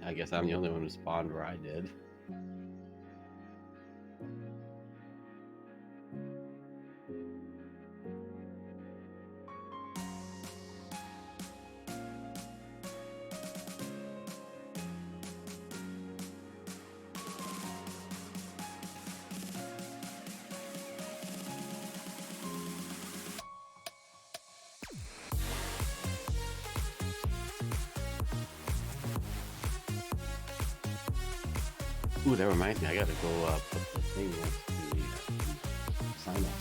I guess I'm the only one who spawned where I did. Ooh, that reminds me, I gotta go put the thing next to the sign up.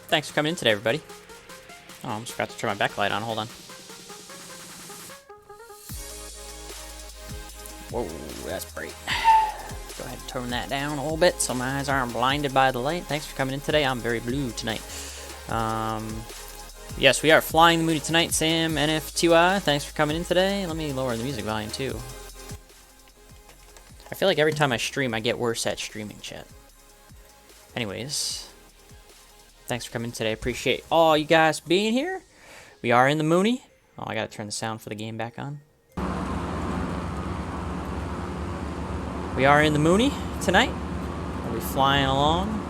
Thanks for coming in today, everybody. Oh, I almost forgot to turn my backlight on. Hold on. Whoa, that's bright. Go ahead and turn that down a little bit so my eyes aren't blinded by the light. Thanks for coming in today. I'm very blue tonight. Yes, we are flying the Mooney tonight. Sam, NF2I, thanks for coming in today. Let me lower the music volume, too. I feel like every time I stream, I get worse at streaming, chat. Anyways... Thanks for coming today. Appreciate all you guys being here. We are in the Mooney. Oh, I gotta turn the sound for the game back on. We are in the Mooney tonight. We'll be flying along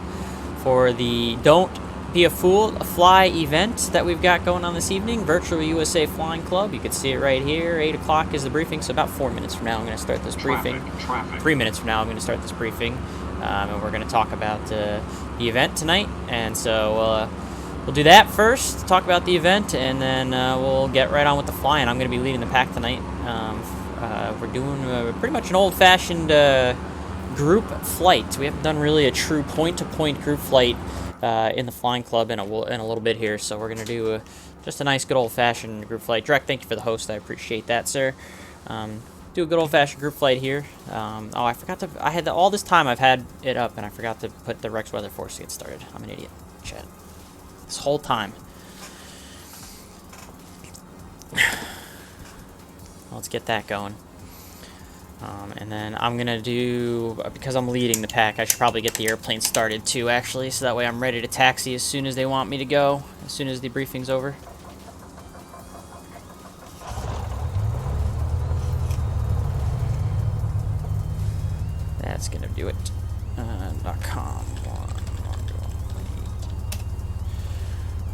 for the Don't Be a Fool Fly event that we've got going on this evening. Virtual USA Flying Club. You can see it right here. 8 o'clock is the briefing, so about 4 minutes from now I'm going to start this briefing. 3 minutes from now I'm going to start this briefing. And we're going to talk about the event tonight, and so we'll do that first, talk about the event, and then we'll get right on with the flying. I'm going to be leading the pack tonight. We're doing pretty much an old-fashioned group flight. We haven't done really a true point-to-point group flight in the flying club in a little bit here, so we're going to do just a nice good old-fashioned group flight. Direct, thank you for the host. I appreciate that, sir. Do a good old-fashioned group flight here. Oh, I forgot to... I had all this time I've had it up, and I forgot to put the Rex Weather Force to get started. I'm an idiot, chat. This whole time. Let's get that going. And then I'm going to do... Because I'm leading the pack, I should probably get the airplane started, too, actually, so that way I'm ready to taxi as soon as they want me to go, as soon as the briefing's over. That's gonna do it. .com.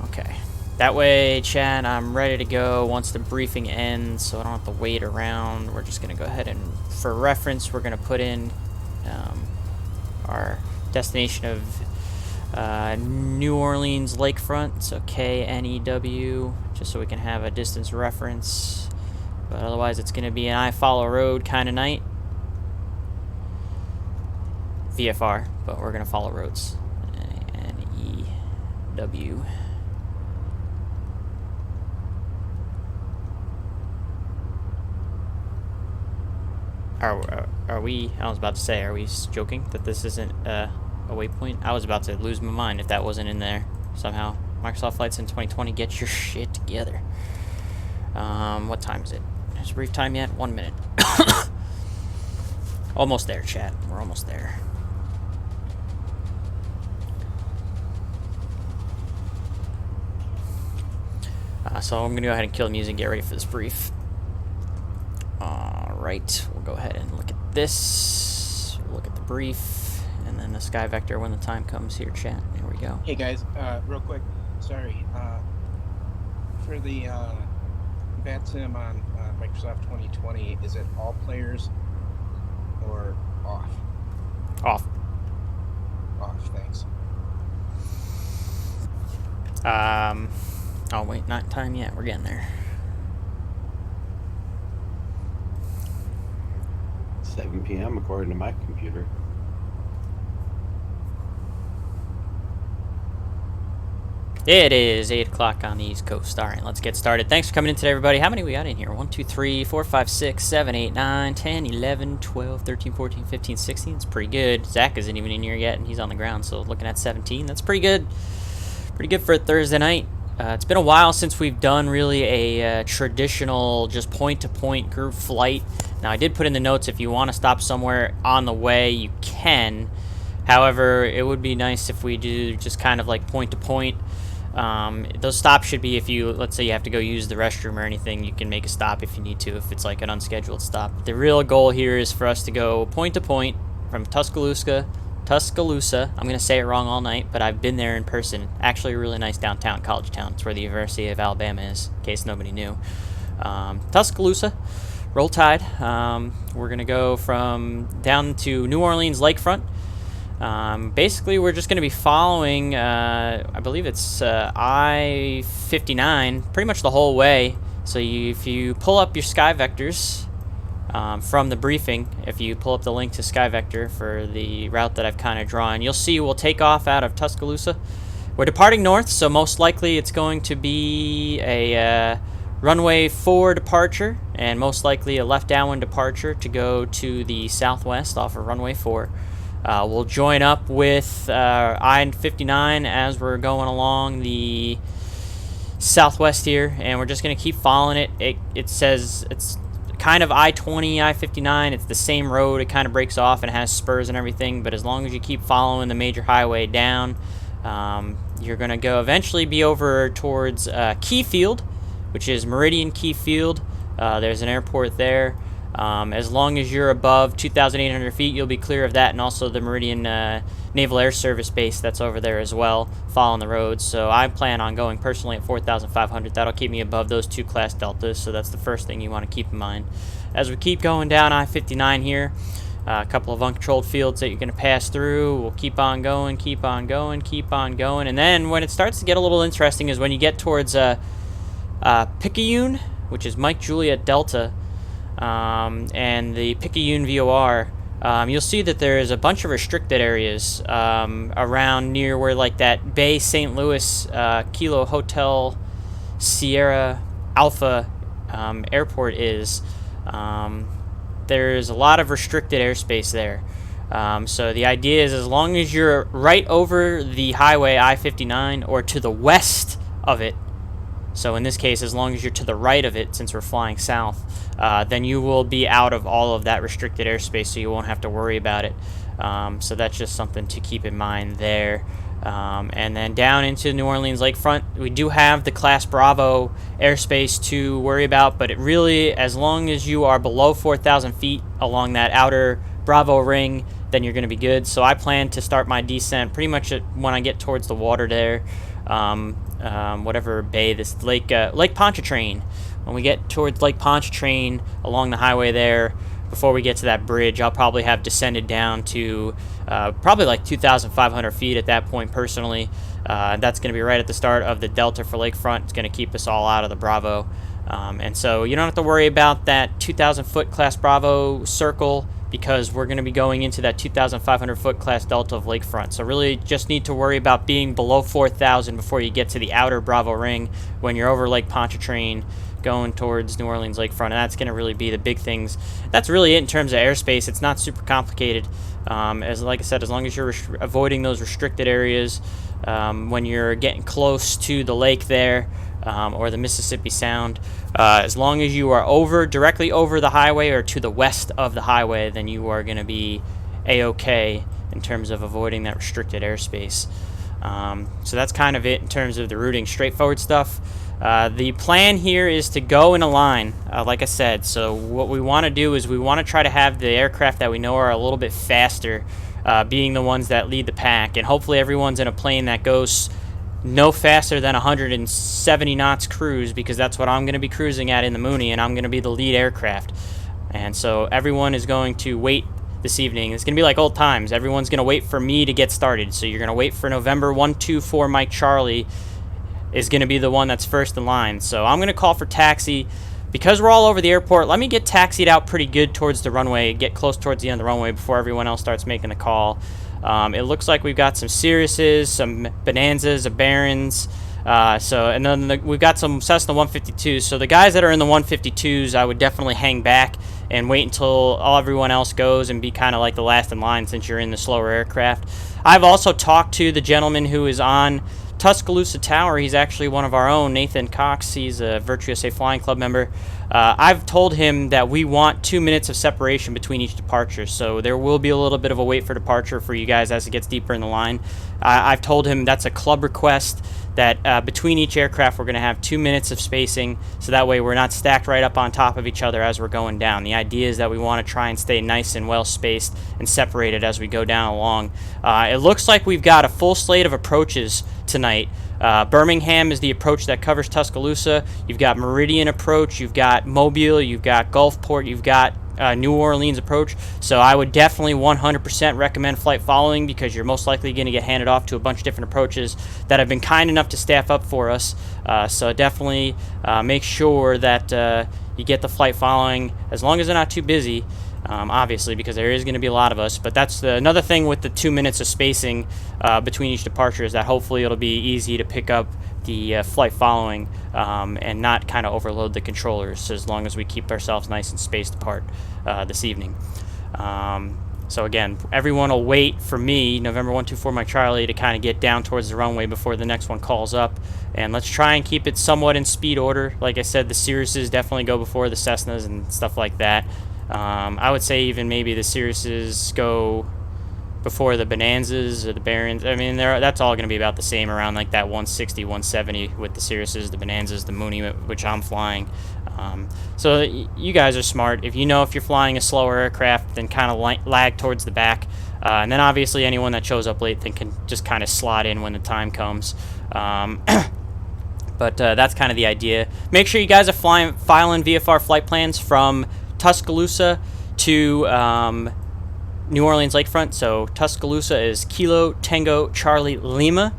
Okay. That way, chat, I'm ready to go once the briefing ends, so I don't have to wait around. We're just gonna go ahead and, for reference, we're gonna put in our destination of New Orleans Lakefront, so KNEW, just so we can have a distance reference. But otherwise, it's gonna be an I follow road kind of night. VFR, but we're gonna follow roads. N-E-W. Are we, I was about to say, are we joking that this isn't a waypoint? I was about to lose my mind if that wasn't in there somehow. Microsoft Flights in 2020, get your shit together. What time is it? Is it brief time yet? 1 minute. Almost there, chat. We're almost there. So I'm going to go ahead and kill the music and get ready for this brief. Alright, we'll go ahead and look at this. We'll look at the brief. And then the sky vector when the time comes here, chat. Here we go. Hey guys, real quick, sorry, for the VATSIM on Microsoft 2020, is it all players or off? Off. Off, thanks. Oh wait, not time yet. We're getting there. 7 p.m. according to my computer. It is 8 o'clock on the East Coast. All right, let's get started. Thanks for coming in today, everybody. How many we got in here? 1, 2, 3, 4, 5, 6, 7, 8, 9, 10, 11, 12, 13, 14, 15, 16. It's pretty good. Zach isn't even in here yet, and he's on the ground, so looking at 17. That's pretty good. Pretty good for a Thursday night. It's been a while since we've done really a traditional just point-to-point group flight. Now, I did put in the notes if you want to stop somewhere on the way, you can. However, it would be nice if we do just kind of like point-to-point. Those stops should be if you, let's say you have to go use the restroom or anything, you can make a stop if you need to, if it's like an unscheduled stop. The real goal here is for us to go point-to-point from Tuscaloosa. I'm going to say it wrong all night, but I've been there in person. Actually, a really nice downtown college town. It's where the University of Alabama is, in case nobody knew. Tuscaloosa, roll tide. We're going to go from down to New Orleans Lakefront. Basically, we're just going to be following, I believe it's I-59 pretty much the whole way. So if you pull up your sky vectors from the briefing, if you pull up the link to SkyVector for the route that I've kind of drawn, you'll see we'll take off out of Tuscaloosa. We're departing north, so most likely it's going to be a runway 4 departure, and most likely a left downwind departure to go to the southwest off of runway 4. We'll join up with I-59 as we're going along the southwest here, and we're just going to keep following it. It says it's kind of I-20, I-59. It's the same road. It kind of breaks off and has spurs and everything, but as long as you keep following the major highway down, you're going to go eventually be over towards Key Field, which is Meridian Key Field. There's an airport there. As long as you're above 2,800 feet, you'll be clear of that, and also the Meridian Naval Air Service Base that's over there as well, following the roads. So I plan on going personally at 4,500. That'll keep me above those 2 class deltas, so that's the first thing you want to keep in mind. As we keep going down I-59 here, a couple of uncontrolled fields that you're going to pass through. We'll keep on going, keep on going, keep on going, and then when it starts to get a little interesting is when you get towards Picayune, which is Mike Juliet Delta, and the Picayune VOR, you'll see that there is a bunch of restricted areas around near where like that Bay St. Louis Kilo Hotel Sierra Alpha airport is. There's a lot of restricted airspace there. So the idea is as long as you're right over the highway I-59 or to the west of it, so in this case, as long as you're to the right of it, since we're flying south, then you will be out of all of that restricted airspace, so you won't have to worry about it. So that's just something to keep in mind there. And then down into New Orleans Lakefront, we do have the Class Bravo airspace to worry about, but it really, as long as you are below 4,000 feet along that outer Bravo ring, then you're going to be good. So I plan to start my descent pretty much when I get towards the water there. Whatever bay, this Lake Pontchartrain. When we get towards Lake Pontchartrain along the highway there, before we get to that bridge, I'll probably have descended down to probably like 2,500 feet at that point personally. That's going to be right at the start of the Delta for Lakefront. It's going to keep us all out of the Bravo. And so you don't have to worry about that 2,000 foot Class Bravo circle, because we're going to be going into that 2,500 foot Class Delta of Lakefront. So really just need to worry about being below 4,000 before you get to the outer Bravo ring when you're over Lake Pontchartrain going towards New Orleans Lakefront, and that's going to really be the big things. That's really it in terms of airspace. It's not super complicated. Like I said, as long as you're avoiding those restricted areas when you're getting close to the lake there, or the Mississippi Sound, as long as you are directly over the highway or to the west of the highway, then you are going to be a-okay in terms of avoiding that restricted airspace. So that's kind of it in terms of the routing, straightforward stuff. The plan here is to go in a line, like I said. So what we want to do is we want to try to have the aircraft that we know are a little bit faster being the ones that lead the pack, and hopefully everyone's in a plane that goes no faster than 170 knots cruise, because that's what I'm going to be cruising at in the Mooney, and I'm going to be the lead aircraft. And so everyone is going to wait this evening. It's going to be like old times. Everyone's going to wait for me to get started. So you're going to wait for November 124 Mike Charlie is going to be the one that's first in line. So I'm going to call for taxi. Because we're all over the airport, let me get taxied out pretty good towards the runway, get close towards the end of the runway before everyone else starts making the call. It looks like we've got some Cirruses, some Bonanzas, a Barons, and then we've got some Cessna 152s. So the guys that are in the 152s, I would definitely hang back and wait until everyone else goes and be kind of like the last in line, since you're in the slower aircraft. I've also talked to the gentleman who is on Tuscaloosa Tower. He's actually one of our own, Nathan Cox. He's a Virtue USA Flying Club member. I've told him that we want 2 minutes of separation between each departure, so there will be a little bit of a wait for departure for you guys as it gets deeper in the line. I've told him that's a club request, that between each aircraft we're going to have 2 minutes of spacing, so that way we're not stacked right up on top of each other as we're going down. The idea is that we want to try and stay nice and well spaced and separated as we go down along. It looks like we've got a full slate of approaches tonight. Birmingham is the approach that covers Tuscaloosa. You've got Meridian Approach, you've got Mobile, you've got Gulfport, you've got New Orleans Approach. So I would definitely 100% recommend flight following, because you're most likely going to get handed off to a bunch of different approaches that have been kind enough to staff up for us. So definitely make sure that you get the flight following, as long as they're not too busy. Obviously, because there is going to be a lot of us. But that's another thing with the 2 minutes of spacing between each departure, is that hopefully it'll be easy to pick up the flight following and not kind of overload the controllers, as long as we keep ourselves nice and spaced apart this evening. So again, everyone will wait for me, November 124 Mike Charlie, to kind of get down towards the runway before the next one calls up. And let's try and keep it somewhat in speed order. Like I said, the Cirruses definitely go before the Cessnas and stuff like that. I would say even maybe the Cirruses go before the Bonanzas or the Barons. I mean, that's all going to be about the same, around like that 160, 170 with the Cirruses, the Bonanzas, the Mooney, which I'm flying. So you guys are smart. If you know if you're flying a slower aircraft, then kind of lag towards the back. And then obviously anyone that shows up late then can just kind of slot in when the time comes. But that's kind of the idea. Make sure you guys are filing VFR flight plans from Tuscaloosa to New Orleans Lakefront. So Tuscaloosa is Kilo Tango Charlie Lima,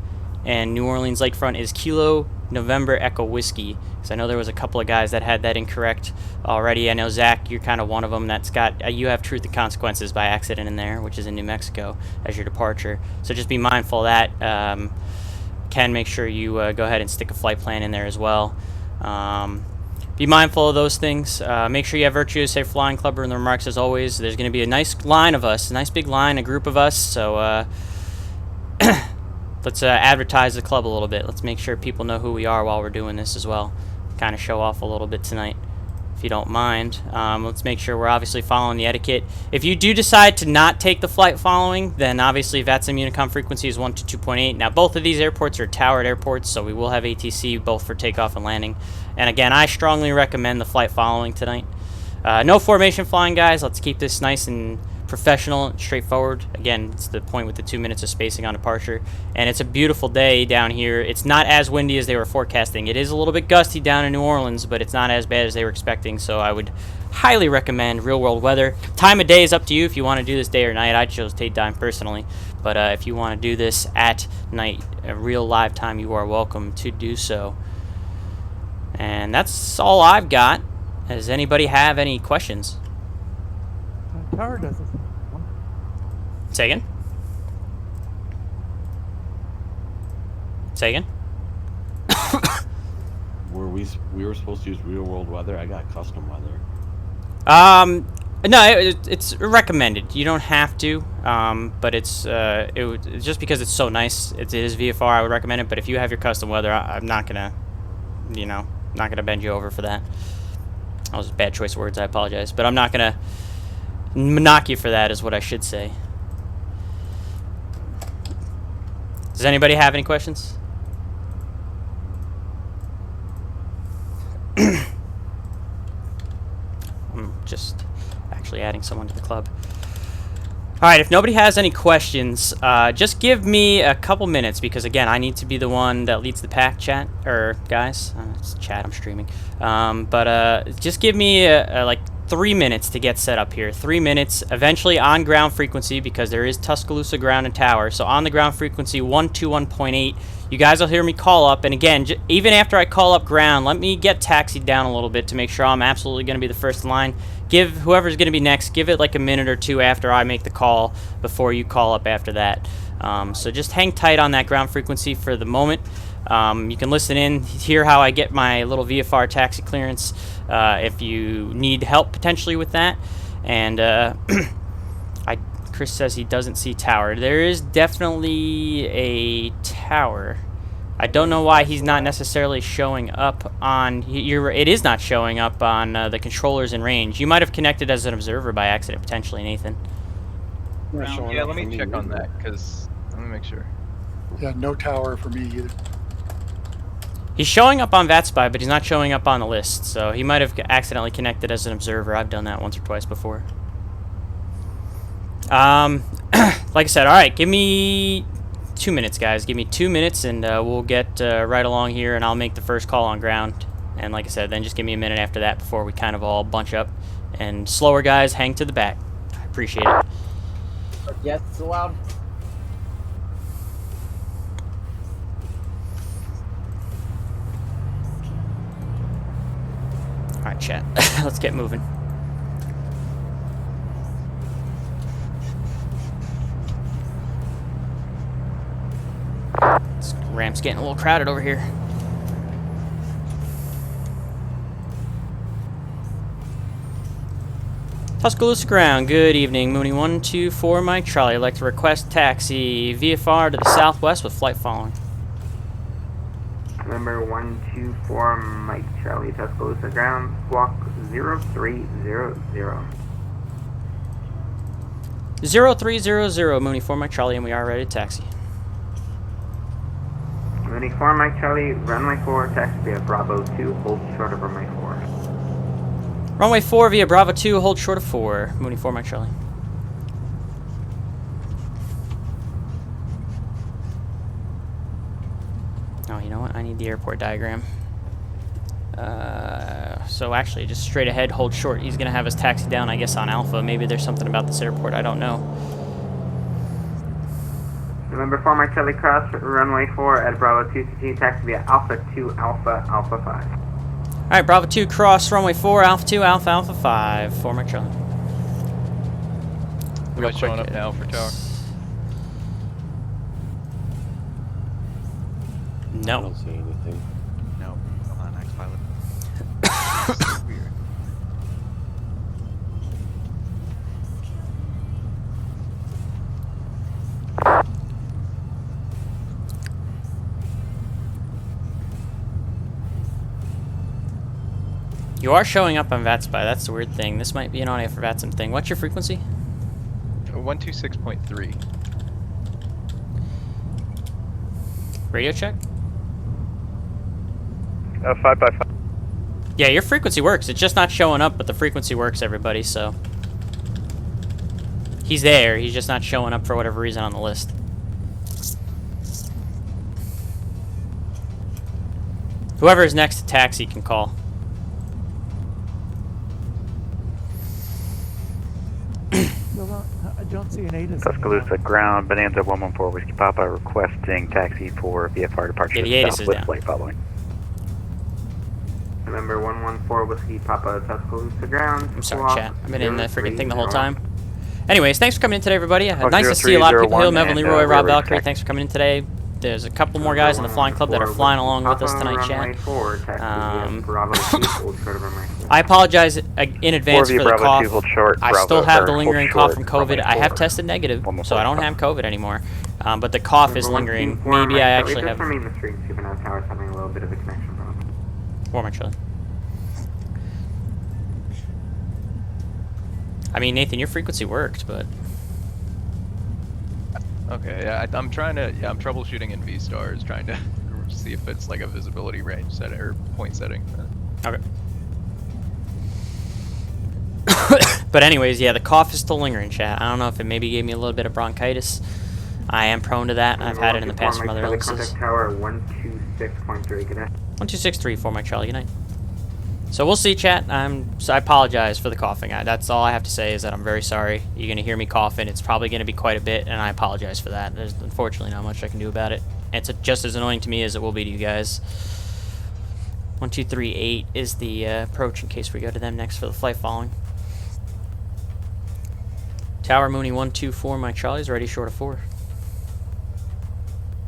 and New Orleans Lakefront is Kilo November Echo Whiskey. Because I know there was a couple of guys that had that incorrect already. I know Zach, you're kind of one of them that's got you have Truth and Consequences by accident in there, which is in New Mexico as your departure. So just be mindful of that. Ken, make sure you go ahead and stick a flight plan in there as well. Be mindful of those things. Make sure you have Virtue USA Flying Club in the remarks as always. There's going to be a nice line of us, a nice big line, a group of us. So let's advertise the club a little bit. Let's make sure people know who we are while we're doing this as well. Kind of show off a little bit tonight, if you don't mind. Let's make sure we're obviously following the etiquette. If you do decide to not take the flight following, then obviously VATSIM Unicom frequency is 122.8. Now both of these airports are towered airports, so we will have ATC both for takeoff and landing. And again, I strongly recommend the flight following tonight. No formation flying, guys. Let's keep this nice and professional and straightforward. Again, it's the point with the 2 minutes of spacing on departure. And it's a beautiful day down here. It's not as windy as they were forecasting. It is a little bit gusty down in New Orleans, but it's not as bad as they were expecting. So I would highly recommend real world weather. Time of day is up to you if you want to do this day or night. I chose daytime personally. But if you want to do this at night, a real live time, you are welcome to do so. And that's all I've got. Does anybody have any questions? Tower doesn't. Say again? Say again? We were supposed to use real world weather. I got custom weather. No, it's recommended. You don't have to, but it's just because it's so nice. It is VFR. I would recommend it. But if you have your custom weather, I'm not gonna, not gonna bend you over for that. That was a bad choice of words. I apologize, but I'm not gonna knock you for that, is what I should say. Does anybody have any questions? I'm just actually adding someone to the club. All right, if nobody has any questions, just give me a couple minutes because, again, I need to be the one that leads the pack chat, or guys, it's chat, I'm streaming. Just give me like 3 minutes to get set up here. 3 minutes, eventually on ground frequency because there is Tuscaloosa ground and tower. So on the ground frequency 121.8, you guys will hear me call up. And again, even after I call up ground, let me get taxied down a little bit to make sure I'm absolutely going to be the first in line. Give whoever's going to be next, give it like a minute or two after I make the call before you call up after that. So just hang tight on that ground frequency for the moment. You can listen in, hear how I get my little VFR taxi clearance if you need help potentially with that. And Chris says he doesn't see tower. There is definitely a tower. I don't know why he's not necessarily showing up on... It is not showing up on the controllers in range. You might have connected as an observer by accident, potentially, Nathan. Yeah, let me check on that, because... Let me make sure. Yeah, no tower for me either. He's showing up on VATSPY, but he's not showing up on the list, so he might have accidentally connected as an observer. I've done that once or twice before. Like I said, alright, give me 2 minutes, guys. Give me 2 minutes, and we'll get right along here, and I'll make the first call on ground. And like I said, then just give me a minute after that before we kind of all bunch up. And slower guys, hang to the back. I appreciate it. Yes, it's allowed. Alright, chat. Let's get moving. This ramp's getting a little crowded over here. Tuscaloosa ground, good evening. Mooney 124, Mike Charlie. I'd like to request taxi VFR to the southwest with flight following. Number 124, Mike Charlie, Tuscaloosa ground, squawk 0300. 0300, Mooney 4, Mike Charlie, and we are ready to taxi. Mooney 4, Mike Charlie, runway 4, taxi via Bravo 2, hold short of runway 4. Runway 4 via Bravo 2, hold short of 4. Mooney 4, Mike Charlie. Oh, you know what? I need the airport diagram. So actually, just straight ahead, hold short. He's going to have us taxi down, I guess, on Alpha. Maybe there's something about this airport. I don't know. November 4, Mike Charlie, cross runway 4 at Bravo 2, continue taxi via Alpha 2, Alpha, Alpha 5. Alright, Bravo 2, cross runway 4, Alpha 2, Alpha, Alpha 5. 4, Mike Charlie. Am I showing up now for tower? No. I don't see anything. No. Come on, next pilot. Weird. You are showing up on VATSPY. That's the weird thing. This might be an audio for VATSIM thing. What's your frequency? 126.3. Radio check? 5x5. Yeah, your frequency works. It's just not showing up, but the frequency works, everybody, so... He's there. He's just not showing up for whatever reason on the list. Whoever is next to taxi can call. I don't see an ATIS. Tuscaloosa ground, Bonanza 114 Whiskey Papa requesting taxi for VFR departure Yeah, the ATIS south is with down. flight following. November 114, Whiskey Papa, Tuscaloosa ground, I'm sorry, squawk chat. I've been in the freaking thing the whole 0300. time. Anyways, thanks for coming in today, everybody. Oh, Nice to see a lot of people. 0301 Hill, Melvin, and, Leroy, Rob, we're Valkyrie. taxi. Thanks for coming in today. There's a couple more guys in the flying club that are flying along with us tonight, chat. I apologize in advance for the Bravo cough. 2, hold short, I Bravo, still have the or lingering hold cough from short, COVID. runway I have 4. tested negative, One more so I don't stop. have COVID anymore. But the cough is lingering. Maybe I actually have... Just remain the stream, so you can have towers having a little bit of a connection problem. Warm actually. I mean, Nathan, your frequency worked, but... Okay, yeah, I'm trying to, I'm troubleshooting in V-stars, trying to see if it's like a visibility range set or point setting. Okay. But anyways, yeah, the cough is still lingering, chat. I don't know if it maybe gave me a little bit of bronchitis. I am prone to that. I've had it in the past from other illnesses. Contact tower 126.3, good night. 1263 for Mike Charlie, good night. So we'll see, chat. So I apologize for the coughing. That's all I have to say is that I'm very sorry. You're going to hear me coughing. It's probably going to be quite a bit, and I apologize for that. There's unfortunately not much I can do about it. It's just as annoying to me as it will be to you guys. 1238 is the approach in case we go to them next for the flight following. Tower Mooney 124, Mike Charlie's ready short of 4.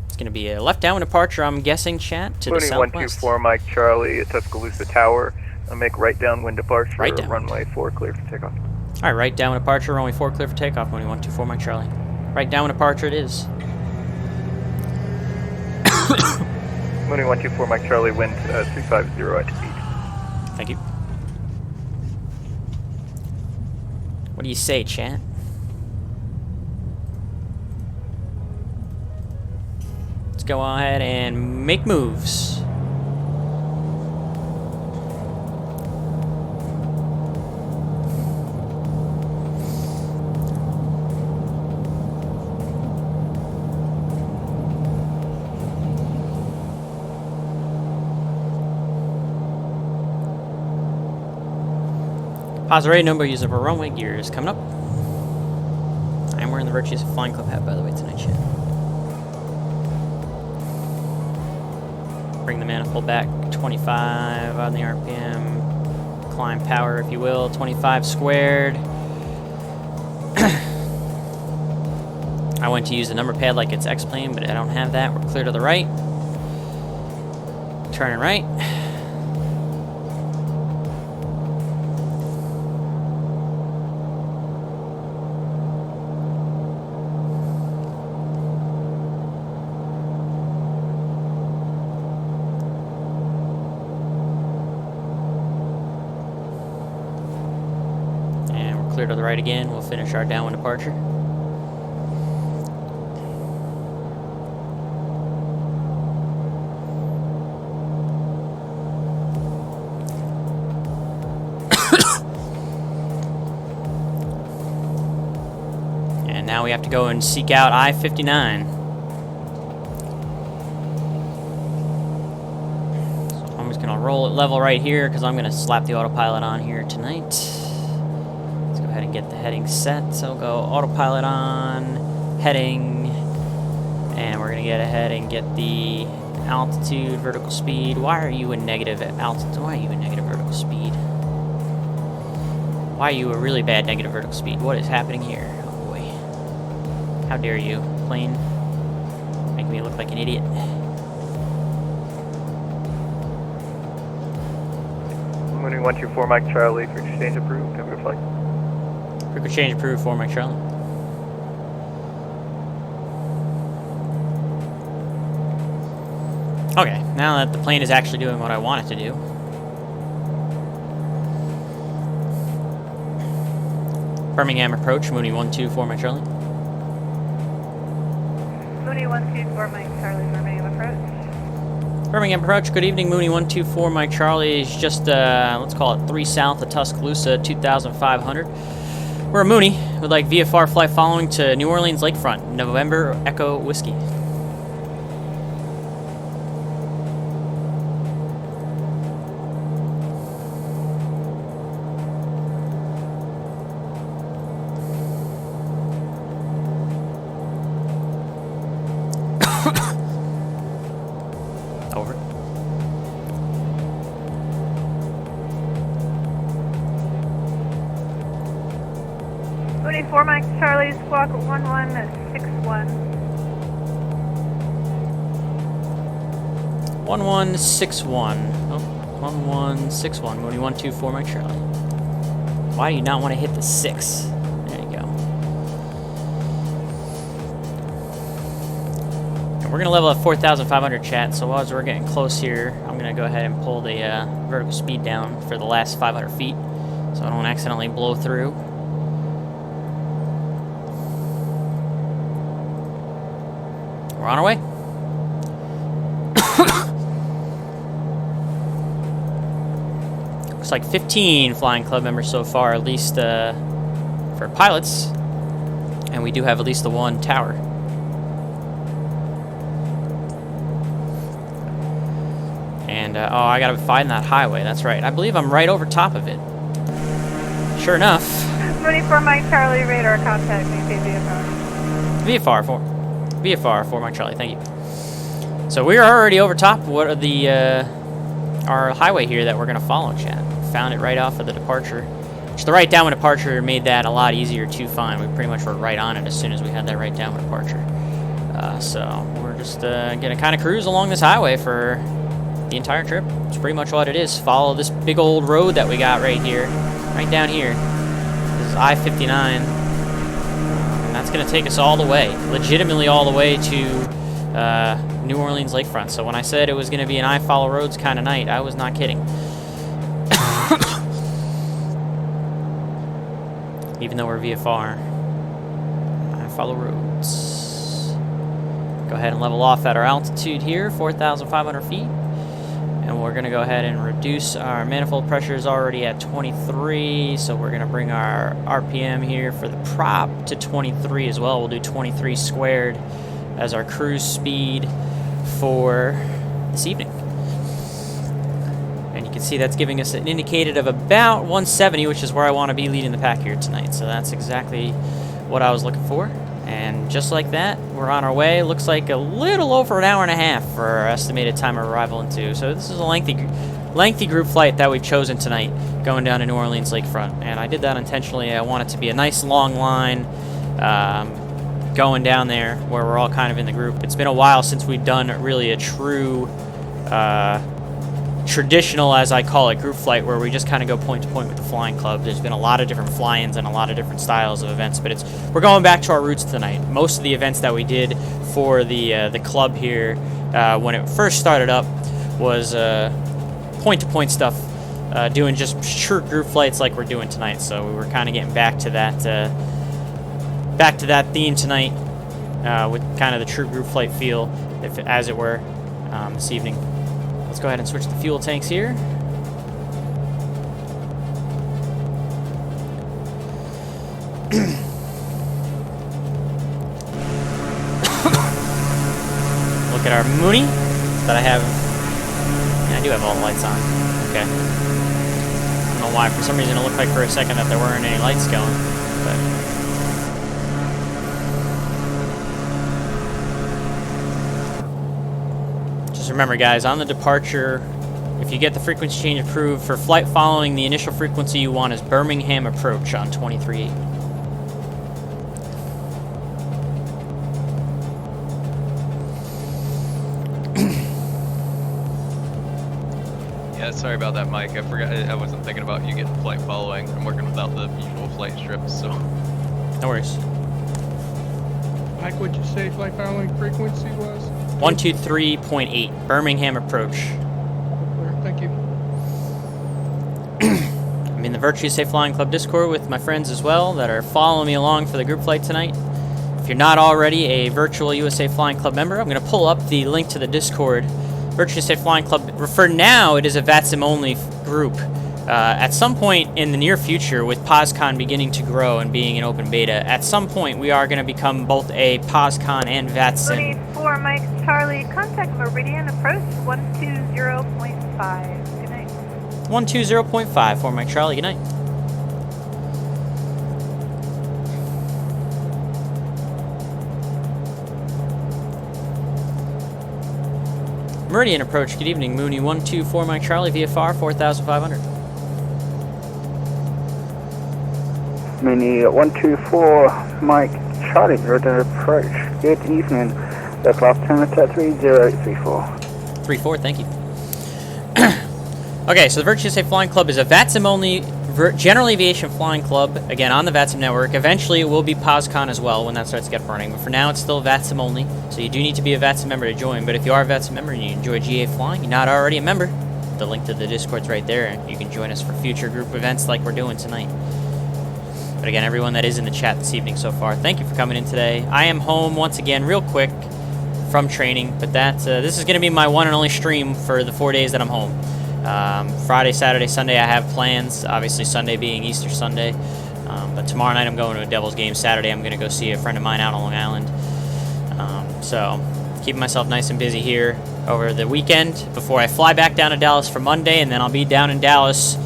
It's going to be a left downwind departure, I'm guessing, chat, to the Mooney southwest. 124, Mike Charlie, at Tuscaloosa Tower. I'll make right downwind departure, Right downwind. runway 4 clear for takeoff. Alright, right downwind departure, runway 4 clear for takeoff, Mooney 124, Mike Charlie. Right downwind departure it is. Mooney 124, Mike Charlie, wind 350 at speed. Thank you. What do you say, chat? Let's go ahead and make moves. Positive number user for runway gears coming up. I am wearing the Virtues Flying Club hat, by the way, tonight, chat. Bring the manifold back 25 on the RPM. Climb power, if you will, 25 squared. I went to use the number pad like it's X-plane, but I don't have that. We're clear to the right. Turning right. Clear to the right again. We'll finish our downwind departure. And now we have to go and seek out I-59. So I'm just going to roll it level right here because I'm going to slap the autopilot on here tonight. And get the heading set. So we'll go autopilot on, heading, and we're gonna get ahead and get the altitude, vertical speed. Why are you in negative altitude? Why are you in negative vertical speed? Why are you a really bad negative vertical speed? What is happening here? Oh boy. How dare you, plane? Make me look like an idiot. Mooney 124, Mike Charlie, for exchange approved. Have a good flight. Quick change approved for Mike Charlie. Okay, now that the plane is actually doing what I want it to do. Birmingham Approach, Mooney 124, Mike Charlie. Mooney 124, Mike Charlie, Birmingham Approach. Birmingham Approach, good evening, Mooney 124, Mike Charlie is just, let's call it 3 south of Tuscaloosa, 2,500. We're a Mooney, with like VFR flight following to New Orleans Lakefront, November Echo Whiskey. Over. Mooney 4, Mike Charlie, squawk 1161. 1161. Oh, 1161. Mooney 124, Mike Charlie. Why do you not want to hit the 6? There you go. And we're going to level at 4,500, chat, so as we're getting close here, I'm going to go ahead and pull the vertical speed down for the last 500 feet so I don't accidentally blow through. We're on our way. Looks like 15 flying club members so far, at least for pilots, and we do have at least the one tower. And, oh, I gotta find that highway. That's right. I believe I'm right over top of it. Sure enough. Mooney 4 Mike Charlie, radar contact, maintain VFR 4 Mike Charlie, thank you. So we're already over top of what are the, our highway here that we're gonna follow, chat. Found it right off of the departure. Which the right downwind departure made that a lot easier to find. We pretty much were right on it as soon as we had that right downwind departure. So we're just gonna kind of cruise along this highway for the entire trip. It's pretty much what it is. Follow this big old road that we got right here, right down here. This is I-59, and that's gonna take us all the way, legitimately all the way to New Orleans Lakefront. So when I said it was gonna be an I follow roads kind of night, I was not kidding. Even though we're VFR, I follow roads. Go ahead and level off at our altitude here, 4,500 feet. And we're gonna go ahead and reduce our manifold pressure is already at 23, so we're gonna bring our RPM here for the prop to 23 as well. We'll do 23 squared as our cruise speed for this evening. And you can see that's giving us an indicated of about 170, which is where I want to be leading the pack here tonight. So that's exactly what I was looking for. And just like that, we're on our way. Looks like a little over an hour and a half for our estimated time of arrival into. So this is a lengthy group flight that we've chosen tonight, going down to New Orleans Lakefront. And I did that intentionally. I want it to be a nice long line going down there where we're all kind of in the group. It's been a while since we've done really a true traditional, as I call it, group flight where we just kind of go point to point with the flying club. There's been a lot of different fly-ins and a lot of different styles of events, but we're going back to our roots tonight. Most of the events that we did for the club here when it first started up was point to point stuff, doing just true group flights like we're doing tonight. So we were kind of getting back to that theme tonight with kind of the true group flight feel, as it were, this evening. Let's go ahead and switch the fuel tanks here. Look at our Mooney that I have. Yeah, I do have all the lights on. Okay. I don't know why. For some reason it looked like for a second that there weren't any lights going. But remember, guys, on the departure, if you get the frequency change approved for flight following, the initial frequency you want is Birmingham Approach on 23.8. Yeah, sorry about that, Mike. I forgot. I wasn't thinking about you getting flight following. I'm working without the usual flight strips, so. No worries. Mike, what'd you say flight following frequency was? 123.8, Birmingham Approach. Thank you. I'm in the Virtue Safe Flying Club Discord with my friends as well that are following me along for the group flight tonight. If you're not already a virtual USA Flying Club member, I'm going to pull up the link to the Discord. Virtue Safe Flying Club, for now, it is a VATSIM only group. At some point in the near future, with POSCON beginning to grow and being an open beta, at some point we are going to become both a POSCON and VATSIM. Mooney 4 Mike Charlie, contact Meridian Approach 120.5. Good night. 120.5 for Mike Charlie. Good night. Meridian Approach. Good evening. Mooney 124 Mike Charlie, VFR 4,500. Mooney 124 Mike Charlie, Meridian Approach. Good evening. The class 10 at 3034. 34, thank you. Okay, so the Virtue Safe Flying Club is a VATSIM only general aviation flying club, again on the VATSIM network. Eventually it will be POSCON as well when that starts to get running, but for now it's still VATSIM only, so you do need to be a VATSIM member to join. But if you are a VATSIM member and you enjoy GA flying, you're not already a member, the link to the Discord's right there, and you can join us for future group events like we're doing tonight. But again, everyone that is in the chat this evening so far, thank you for coming in today. I am home once again real quick from training, but this is going to be my one and only stream for the 4 days that I'm home. Friday, Saturday, Sunday I have plans, obviously Sunday being Easter Sunday, But tomorrow night I'm going to a Devils game. Saturday I'm going to go see a friend of mine out on Long Island. So keeping myself nice and busy here over the weekend before I fly back down to Dallas for Monday, and then I'll be down in Dallas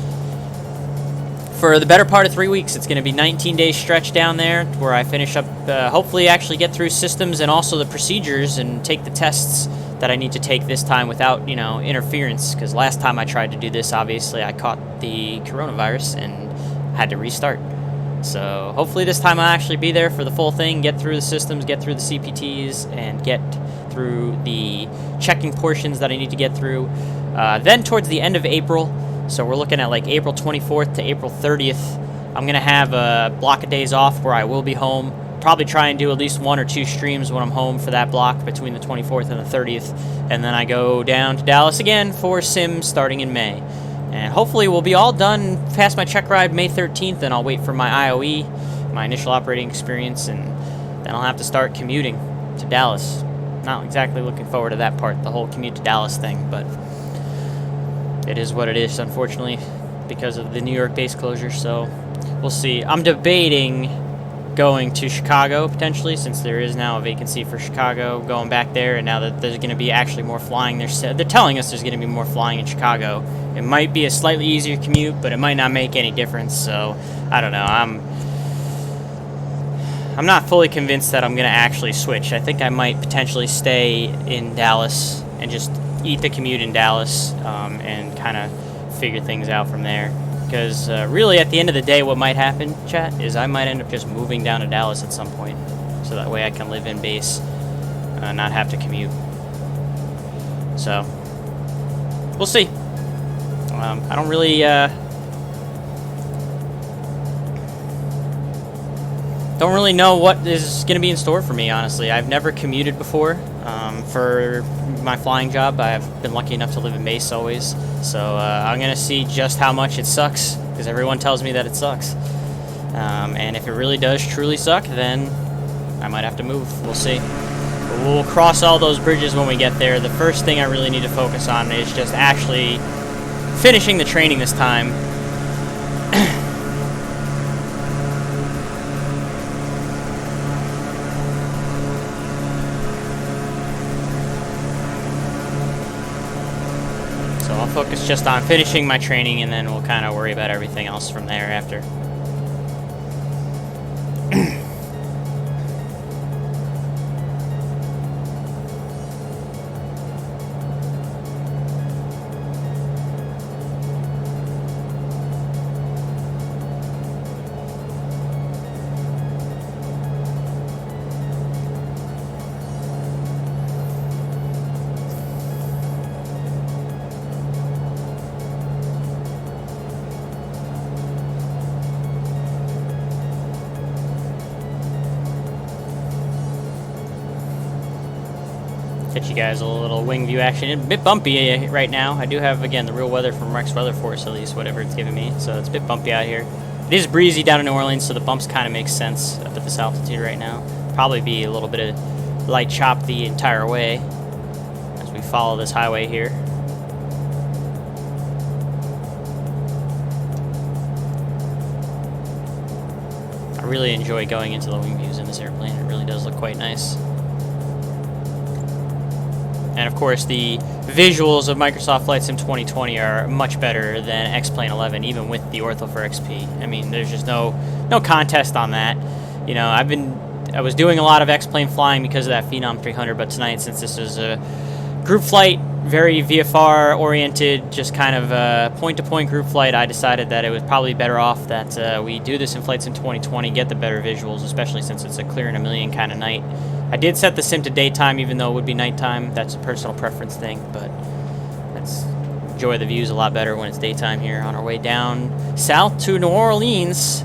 for the better part of 3 weeks. It's going to be 19 days stretch down there where I finish up, hopefully actually get through systems and also the procedures and take the tests that I need to take this time without, you know, interference, because last time I tried to do this, obviously I caught the coronavirus and had to restart. So hopefully this time I'll actually be there for the full thing, get through the systems, get through the CPTs, and get through the checking portions that I need to get through. Then towards the end of April, so we're looking at like April 24th to April 30th, I'm going to have a block of days off where I will be home. Probably try and do at least 1 or 2 streams when I'm home for that block between the 24th and the 30th. And then I go down to Dallas again for Sims starting in May. And hopefully we'll be all done past my check ride May 13th, and I'll wait for my IOE, my initial operating experience, and then I'll have to start commuting to Dallas. Not exactly looking forward to that part, the whole commute to Dallas thing, but it is what it is, unfortunately, because of the New York base closure, so we'll see. I'm debating going to Chicago, potentially, since there is now a vacancy for Chicago, going back there, and now that there's going to be actually more flying, they're telling us there's going to be more flying in Chicago. It might be a slightly easier commute, but it might not make any difference, so I don't know. I'm not fully convinced that I'm going to actually switch. I think I might potentially stay in Dallas and just eat the commute in Dallas and kind of figure things out from there. Because really, at the end of the day, what might happen, chat, is I might end up just moving down to Dallas at some point. So that way I can live in base, not have to commute. So, we'll see. I don't really... don't really know what is going to be in store for me, honestly. I've never commuted before for my flying job. I've been lucky enough to live in base always. So I'm going to see just how much it sucks, because everyone tells me that it sucks. And if it really does truly suck, then I might have to move. We'll see. But we'll cross all those bridges when we get there. The first thing I really need to focus on is just actually finishing the training this time. I'll focus just on finishing my training, and then we'll kind of worry about everything else from there after. Get you guys a little wing view action. It's a bit bumpy right now. I do have, again, the real weather from Rex Weather Force, at least, whatever it's giving me. So it's a bit bumpy out here. It is breezy down in New Orleans, so the bumps kind of make sense up at this altitude right now. Probably be a little bit of light chop the entire way as we follow this highway here. I really enjoy going into the wing views in this airplane. It really does look quite nice. And of course, the visuals of Microsoft Flight Sim 2020 are much better than X-Plane 11, even with the Ortho for XP. I mean, there's just no contest on that. You know, I was doing a lot of X-Plane flying because of that Phenom 300, but tonight, since this is a group flight, very VFR oriented, just kind of point-to-point group flight, I decided that it was probably better off that we do this in Flight Sim 2020, get the better visuals, especially since it's a clear in a million kind of night. I did set the sim to daytime, even though it would be nighttime. That's a personal preference thing, but let's enjoy the views a lot better when it's daytime here on our way down south to New Orleans,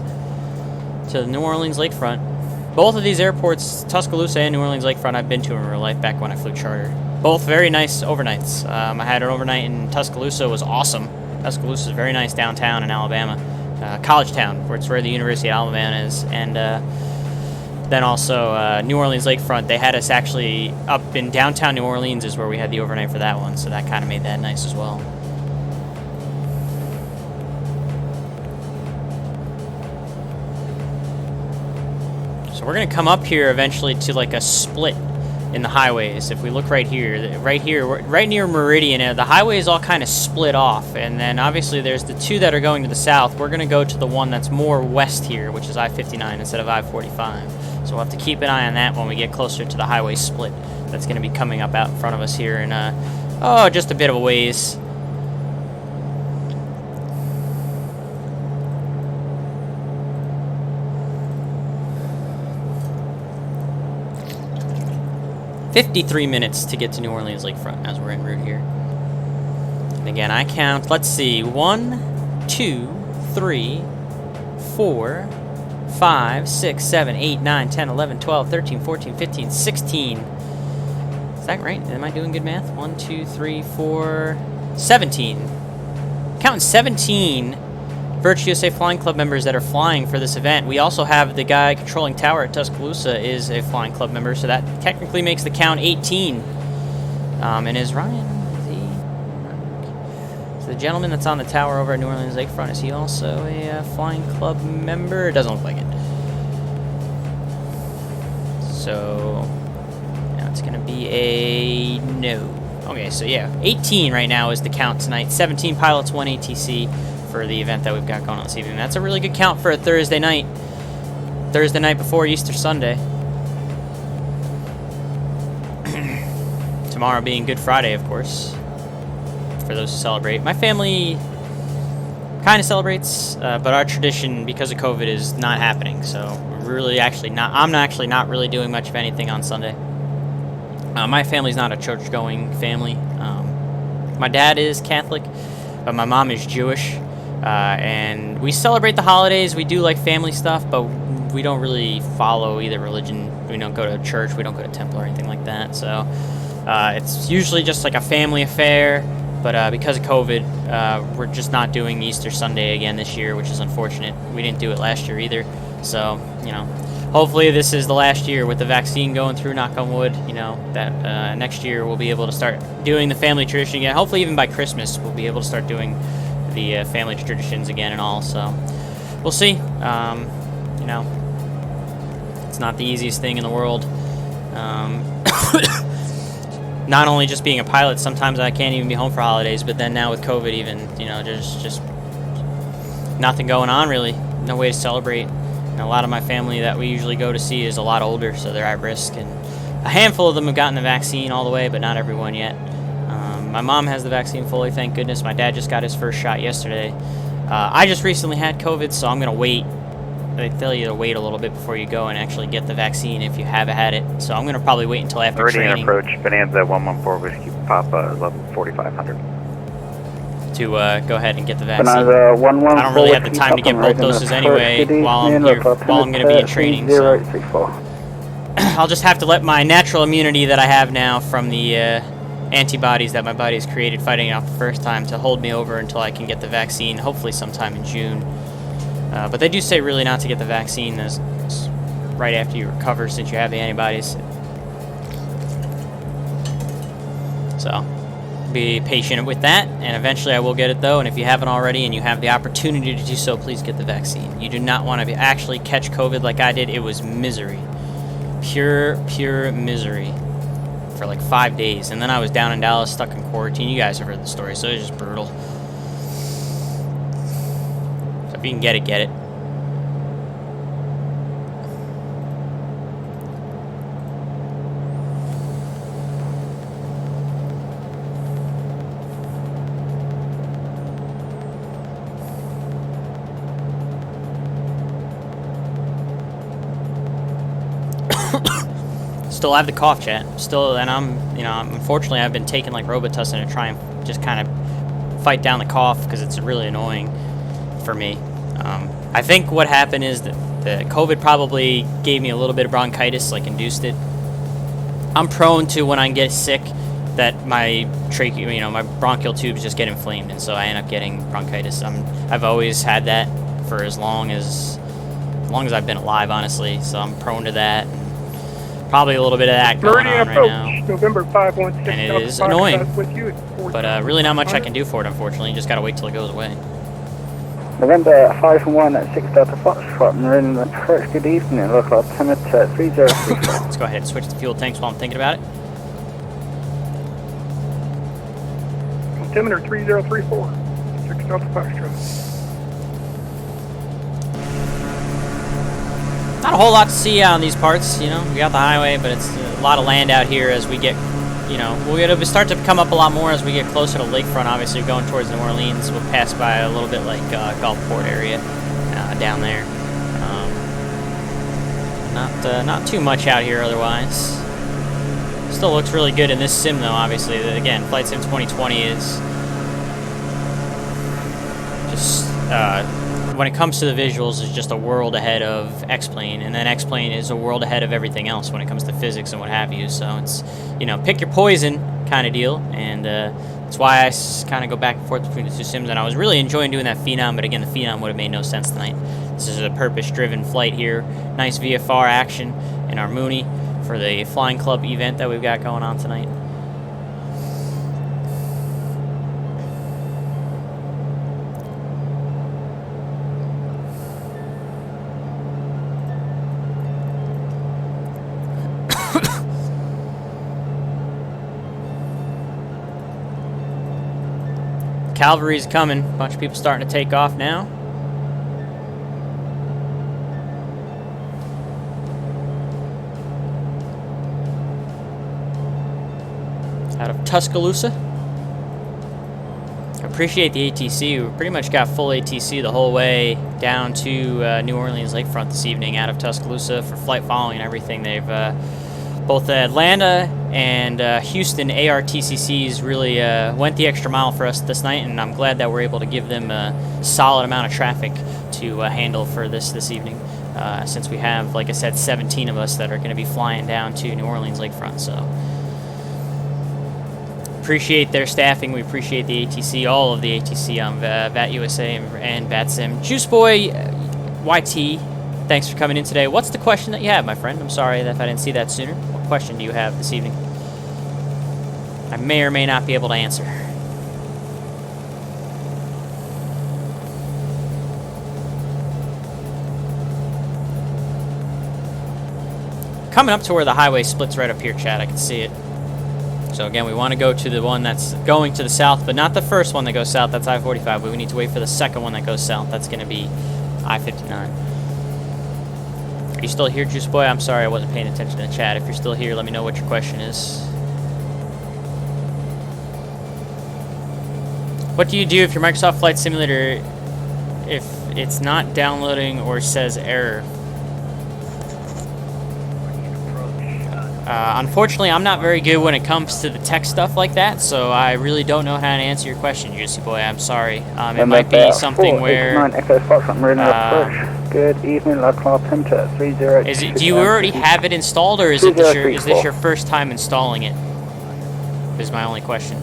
to the New Orleans Lakefront. Both of these airports, Tuscaloosa and New Orleans Lakefront, I've been to in real life back when I flew charter. Both very nice overnights. I had an overnight in Tuscaloosa. It was awesome. Tuscaloosa is very nice downtown in Alabama. College town, where it's where the University of Alabama is, and then also New Orleans Lakefront, they had us actually up in downtown New Orleans is where we had the overnight for that one, so that kind of made that nice as well. So we're going to come up here eventually to like a split in the highways. If we look right here, right near Meridian, the highways all kind of split off. And then obviously there's the two that are going to the south. We're going to go to the one that's more west here, which is I-59 instead of I-45. So we'll have to keep an eye on that when we get closer to the highway split. That's going to be coming up out in front of us here in, oh, just a bit of a ways. $53 minutes to get to New Orleans Lakefront as we're en route here. And again, I count, let's see, 1, 2, 3, 4, 5, 6, 7, 8, 9, 10, 11, 12, 13, 14, 15, 16. Is that right? Am I doing good math? 1, 2, 3, 4, 17. Counting 17 Virtue USA Flying Club members that are flying for this event. We also have the guy controlling tower at Tuscaloosa is a Flying Club member, so that technically makes the count 18. And is Ryan, is he? So the gentleman that's on the tower over at New Orleans Lakefront, is he also a Flying Club member? It doesn't look like it. So now it's going to be a no. Okay, so yeah, 18 right now is the count tonight. 17 pilots, 1 ATC. For the event that we've got going on this evening. That's a really good count for a Thursday night. Thursday night before Easter Sunday. Tomorrow being Good Friday, of course, for those who celebrate. My family kind of celebrates, but our tradition, because of COVID, is not happening. So really, actually, I'm actually not really doing much of anything on Sunday. My family's not a church-going family. My dad is Catholic, but my mom is Jewish. And we celebrate the holidays. We do like family stuff, but we don't really follow either religion. We don't go to church. We don't go to temple or anything like that. So it's usually just like a family affair. But because of COVID, we're just not doing Easter Sunday again this year, which is unfortunate. We didn't do it last year either. So, you know, hopefully this is the last year with the vaccine going through, knock on wood, you know, that next year we'll be able to start doing the family tradition again. Hopefully even by Christmas we'll be able to start doing the family traditions again and all. So we'll see. You know, it's not the easiest thing in the world. Not only just being a pilot, sometimes I can't even be home for holidays, but then now with COVID even, you know, there's just nothing going on really. No way to celebrate. And a lot of my family that we usually go to see is a lot older, so they're at risk. And a handful of them have gotten the vaccine all the way, but not everyone yet. My mom has the vaccine fully, thank goodness. My dad just got his first shot yesterday. I just recently had COVID, so I'm going to wait. They tell you to wait a little bit before you go and actually get the vaccine if you haven't had it. So I'm going to probably wait until after Meridian training. Approach, Bonanza 114 Whiskey Papa, level 4500. To go ahead and get the vaccine. Bonanza 114 I don't really have the time to get both doses anyway while I'm here, while I'm going to be in training. So I'll just have to let my natural immunity that I have now from the antibodies that my body has created fighting it off the first time to hold me over until I can get the vaccine, hopefully sometime in June. But they do say really not to get the vaccine as right after you recover since you have the antibodies. So be patient with that, and eventually I will get it though. And if you haven't already and you have the opportunity to do so, please get the vaccine. You do not want to actually catch COVID like I did. It was misery. Pure misery. For like 5 days, and then I was down in Dallas stuck in quarantine. You guys have heard the story, so it was just brutal. So if you can get it, get it. Still have the cough, chat. Still, and I'm, you know, unfortunately I've been taking like Robitussin to try and just kind of fight down the cough because it's really annoying for me. I think what happened is that the COVID probably gave me a little bit of bronchitis, like induced it. I'm prone to when I get sick that my trachea, you know, my bronchial tubes just get inflamed, and so I end up getting bronchitis. I've always had that for as long as I've been alive, honestly. So I'm prone to that. Probably a little bit of that going on right now. November 516. And it is annoying. But really not much I can do for it, unfortunately. You just gotta wait till it goes away. November 5-1 at 6 Delta Foxtrot, Marine Approach, good evening, local altimeter 3034. Let's go ahead and switch the fuel tanks while I'm thinking about it. Altimeter 3034, 6 Delta Foxtrot. Not a whole lot to see on these parts, you know. We got the highway, but it's a lot of land out here as we get, you know, we'll start to come up a lot more as we get closer to Lakefront. Obviously, going towards New Orleans, we'll pass by a little bit like Gulfport area down there. Not too much out here otherwise. Still looks really good in this sim though. Obviously, again, Flight Sim 2020 is just when it comes to the visuals, is just a world ahead of X-Plane, and then X-Plane is a world ahead of everything else when it comes to physics and what have you. So it's, you know, pick your poison kind of deal, and that's why I kind of go back and forth between the two sims. And I was really enjoying doing that Phenom, but again, the Phenom would have made no sense tonight. This is a purpose-driven flight here. Nice VFR action in our Mooney for the Flying Club event that we've got going on tonight. Cavalry's coming. A bunch of people starting to take off now. Out of Tuscaloosa. Appreciate the ATC. We pretty much got full ATC the whole way down to New Orleans Lakefront this evening out of Tuscaloosa for flight following and everything. They've both Atlanta and Houston ARTCCs really went the extra mile for us this night, and I'm glad that we're able to give them a solid amount of traffic to handle for this evening, since we have, like I said, 17 of us that are going to be flying down to New Orleans Lakefront. So appreciate their staffing. We appreciate the ATC, all of the ATC on VAT USA and VATSIM. Juice Boy YT, thanks for coming in today. What's the question that you have, my friend? I'm sorry if I didn't see that sooner. What question do you have this evening? I may or may not be able to answer. Coming up to where the highway splits right up here, Chad. I can see it. So again, we want to go to the one that's going to the south, but not the first one that goes south. That's I-45. But we need to wait for the second one that goes south. That's going to be I-59. Are you still here, Juice Boy? I'm sorry, I wasn't paying attention to the chat. If you're still here, let me know what your question is. What do you do if your Microsoft Flight Simulator, if it's not downloading or says error? Unfortunately, I'm not very good when it comes to the tech stuff like that, so I really don't know how to answer your question, Juicy Boy. I'm sorry. It might be something where... Good evening, local altimeter 30. Is it? Do you already have it installed, or is it is this your first time installing it? Is my only question.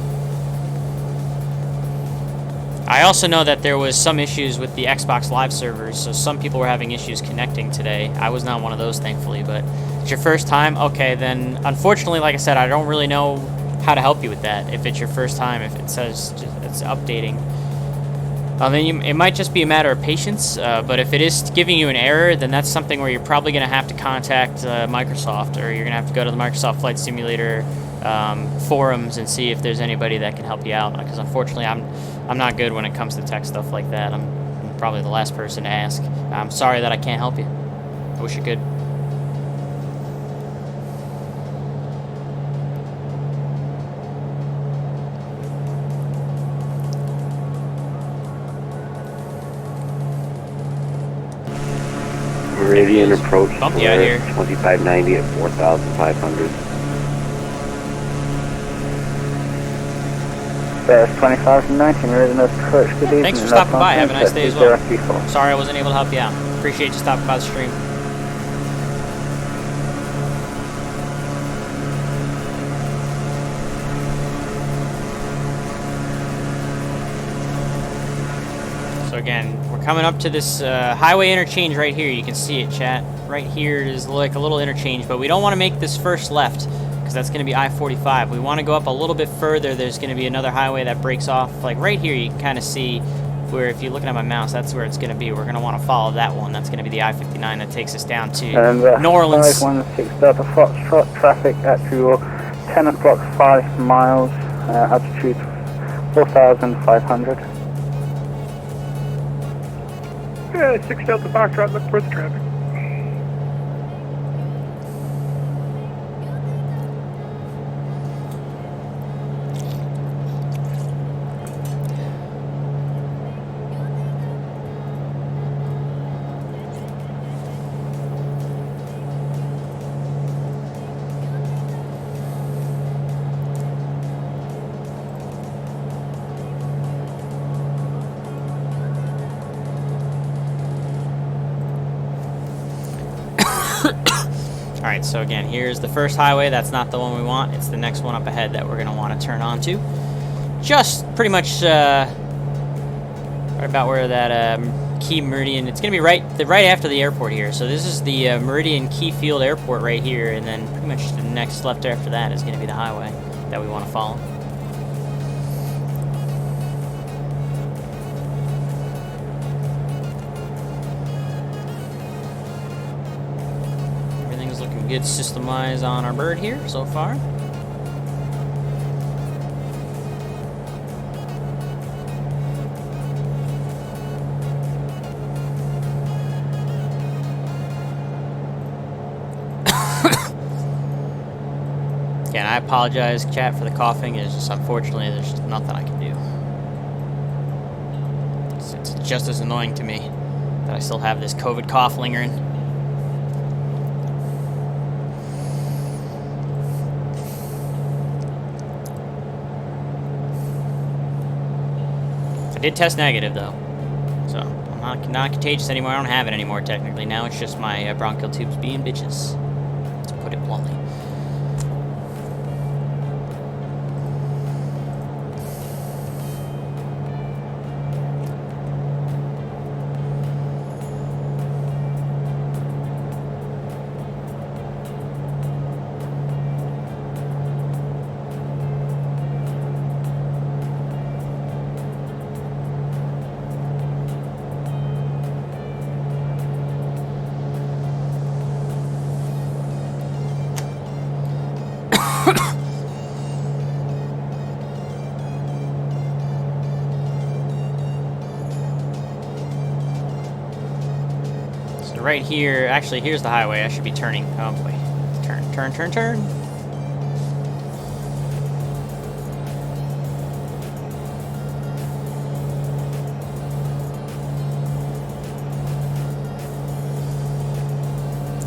I also know that there was some issues with the Xbox Live servers, so some people were having issues connecting today. I was not one of those, thankfully, but it's your first time? Okay, then unfortunately, like I said, I don't really know how to help you with that. If it's your first time, if it says it's updating, then it might just be a matter of patience, but if it is giving you an error, then that's something where you're probably going to have to contact Microsoft, or you're going to have to go to the Microsoft Flight Simulator forums and see if there's anybody that can help you out, because unfortunately I'm not good when it comes to tech stuff like that. I'm probably the last person to ask. I'm sorry that I can't help you. I wish I could. Meridian Approach, bumpy out here. 2590 at 4,500. There's 2090, Meridian Approach, good evening. Thanks for stopping by. Have a nice day as well. Sorry I wasn't able to help you out. Appreciate you stopping by the stream. So again, we're coming up to this highway interchange right here. You can see it, chat. Right here is like a little interchange, but we don't want to make this first left, because that's going to be I-45. We want to go up a little bit further. There's going to be another highway that breaks off. Like right here, you can kind of see where, if you're looking at my mouse, that's where it's going to be. We're going to want to follow that one. That's going to be the I-59 that takes us down to New Orleans. 516 Delta Foxtrot, traffic at your 10 o'clock 5 miles, altitude 4,500. Yeah, 6 Delta Foxtrot, look for the traffic. Alright, so again, here's the first highway. That's not the one we want. It's the next one up ahead that we're going to want to turn on to. Just pretty much right about where that Key Meridian... It's going to be right after the airport here. So this is the Meridian Key Field Airport right here, and then pretty much the next left after that is going to be the highway that we want to follow. Looking good system-wise on our bird here so far. Again, I apologize, chat, for the coughing. It's just, unfortunately, there's just nothing I can do. It's just as annoying to me that I still have this COVID cough lingering. Did test negative though, so I'm not contagious anymore. I don't have it anymore technically. Now it's just my bronchial tubes being bitches, to put it bluntly. Right here, actually, here's the highway. I should be turning. Oh boy. Turn.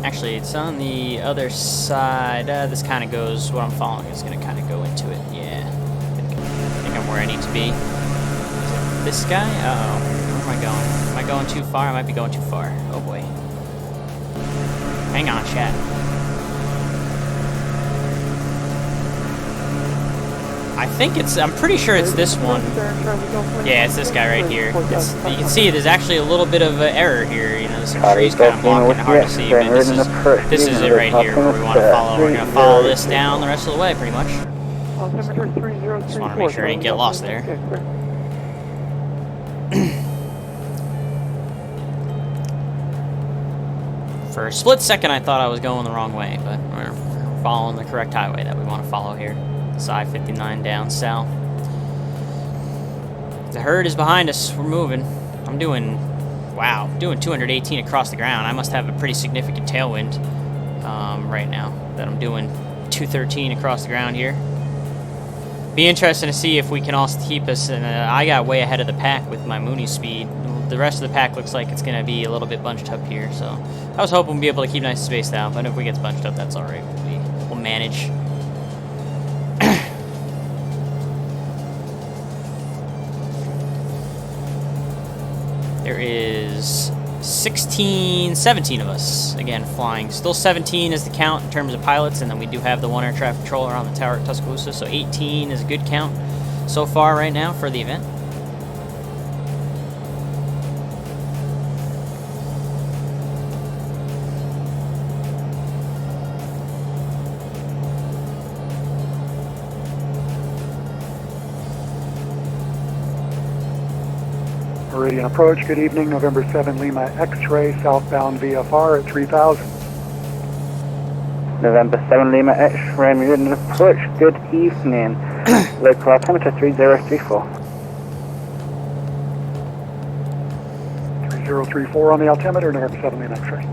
Actually, it's on the other side. This kind of goes, what I'm following is going to kind of go into it. Yeah. I think I'm where I need to be. Is it this guy? Uh-oh. Where am I going? Am I going too far? I might be going too far. Oh boy. Hang on, chat. I think it's, I'm pretty sure it's this one. Yeah, it's this guy right here. It's, you can see there's actually a little bit of an error here. You know, there's some trees kind of blocking, hard to see, but this is it right here where we want to follow. We're going to follow this down the rest of the way, pretty much. Just want to make sure I didn't get lost there. For a split second, I thought I was going the wrong way, but we're following the correct highway that we want to follow here. This I-59 down south. The herd is behind us. We're moving. I'm doing, wow, doing 218 across the ground. I must have a pretty significant tailwind right now that I'm doing 213 across the ground here. Be interesting to see if we can also keep us, and I got way ahead of the pack with my Mooney speed. The rest of the pack looks like it's going to be a little bit bunched up here, so I was hoping we'd be able to keep nice and spaced out, but if we get bunched up, that's alright. We'll manage. There is 17 of us, again, flying. Still 17 is the count in terms of pilots, and then we do have the one air traffic controller on the tower at Tuscaloosa, so 18 is a good count so far right now for the event. Meridian Approach, good evening. November 7 Lima X-ray, southbound VFR at 3000. November 7 Lima X-ray, Meridian Approach, good evening. Local altimeter 3034. 3034 on the altimeter, November 7 Lima X-ray.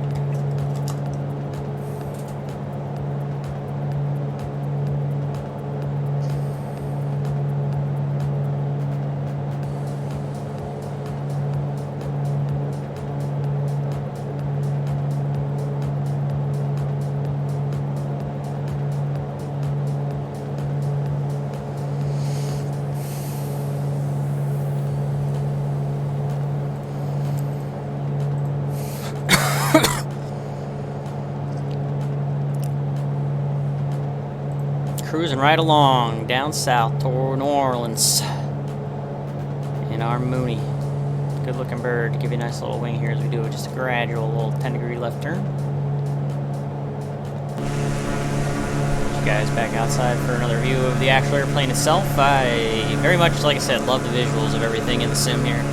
Cruising right along down south toward New Orleans in our Mooney. Good looking bird to give you a nice little wing here as we do just a gradual little 10-degree left turn. You guys back outside for another view of the actual airplane itself. I very much, like I said, love the visuals of everything in the sim here.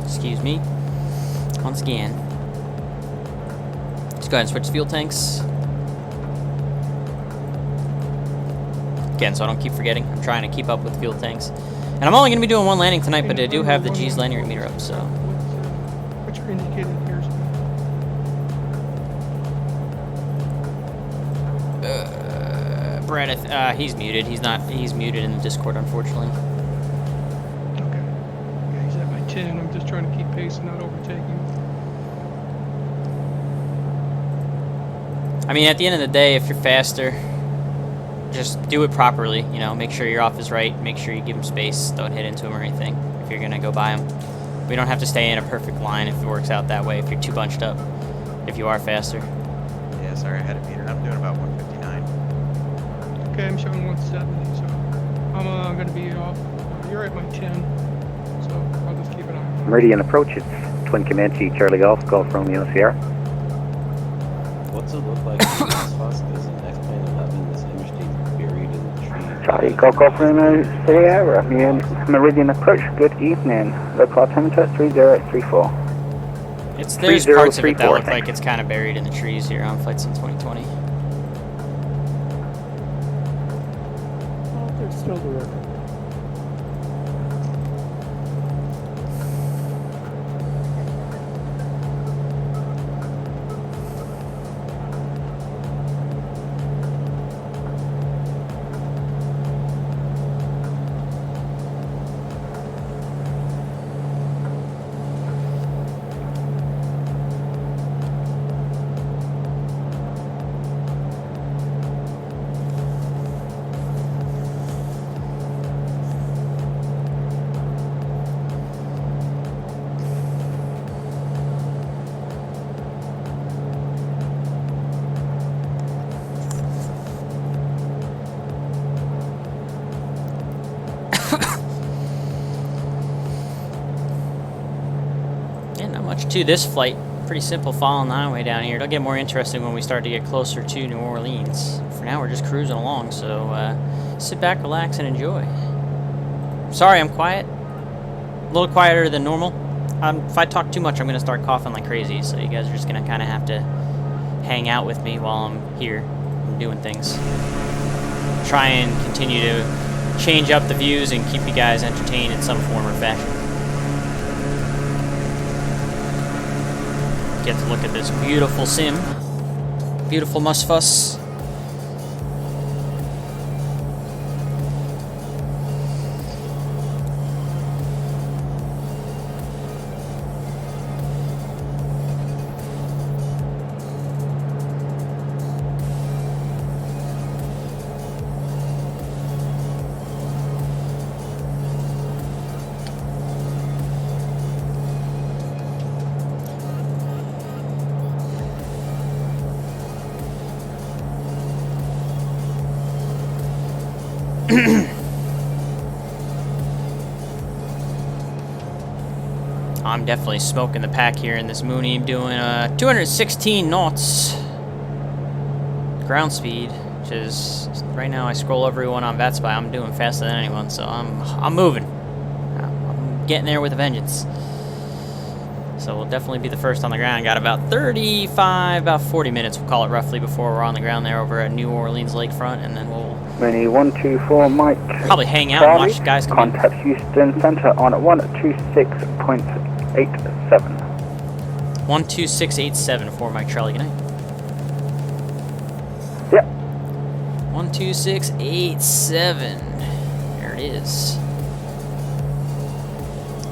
Excuse me. Once again. Just go ahead and switch fuel tanks. Again, so I don't keep forgetting. I'm trying to keep up with fuel tanks. And I'm only going to be doing one landing tonight, but I do have the G's landing rate meter up, so. What's your indicated here? Brad, he's muted. He's muted in the Discord, unfortunately. Okay. Yeah, he's at my 10. I'm just trying to keep pace and not overtake you. I mean, at the end of the day, if you're faster, just do it properly. You know, make sure your off is right. Make sure you give him space. Don't hit into him or anything if you're going to go by him. We don't have to stay in a perfect line if it works out that way, if you're too bunched up, if you are faster. Yeah, sorry, I had it metered. I'm doing about 159. Okay, I'm showing 170, so I'm going to be off. You're at my 10, so I'll just keep an eye on it. Meridian Approach, it's Twin Comanche, Charlie Golf, Golf Romeo Sierra. What's it look like in this bus? There's an X-Plane 11 that's interstate buried in the tree. Charlie Golf Romeo Sierra, Meridian Approach, good evening. Local altimeter 3034. There's parts of it that look like it's kind of buried in the trees here on Flight Sim 2020. Well, there's still the record. To this flight, pretty simple following the highway down here. It'll get more interesting when we start to get closer to New Orleans. For now, we're just cruising along, so sit back, relax, and enjoy. Sorry, I'm quiet. A little quieter than normal. If I talk too much, I'm going to start coughing like crazy, so you guys are just going to kind of have to hang out with me while I'm here and doing things. Try and continue to change up the views and keep you guys entertained in some form or fashion. Get to look at this beautiful sim. Beautiful musfuss. I'm definitely smoking the pack here in this Mooney. I'm doing 216 knots ground speed, which is right now I scroll everyone on VATSIM. I'm doing faster than anyone, so I'm moving. I'm getting there with a vengeance. So we'll definitely be the first on the ground. Got about 40 minutes, we'll call it roughly, before we're on the ground there over at New Orleans Lakefront, and then we'll Mooney 124, Mike. probably hang out and watch guys come in. Contact Houston Center on 126.87. 12687 for Mike Charlie. Good night. Yep. 12687. There it is.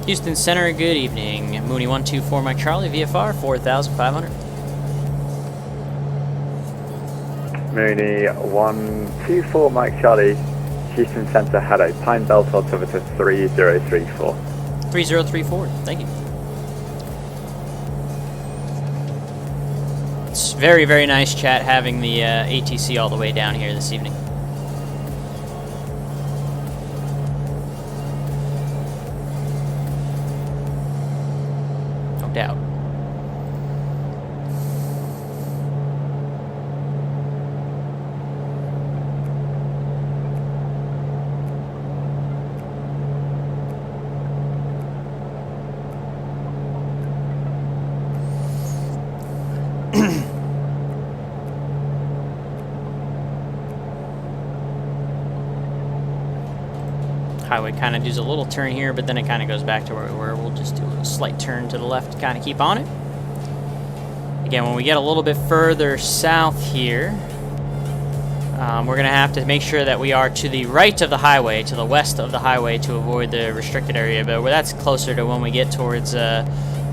Houston Center, good evening. Mooney 124 Mike Charlie, VFR 4500. Mooney 124 Mike Charlie, Houston Center, hello. Pine Belt altimeter 3034. 3034, thank you. It's very, very nice chat having the ATC all the way down here this evening. No doubt. Highway kind of does a little turn here, but then it kind of goes back to where we were. We'll just do a slight turn to the left to kind of keep on it. Again, when we get a little bit further south here, we're going to have to make sure that we are to the right of the highway, to the west of the highway, to avoid the restricted area. But that's closer to when we get towards the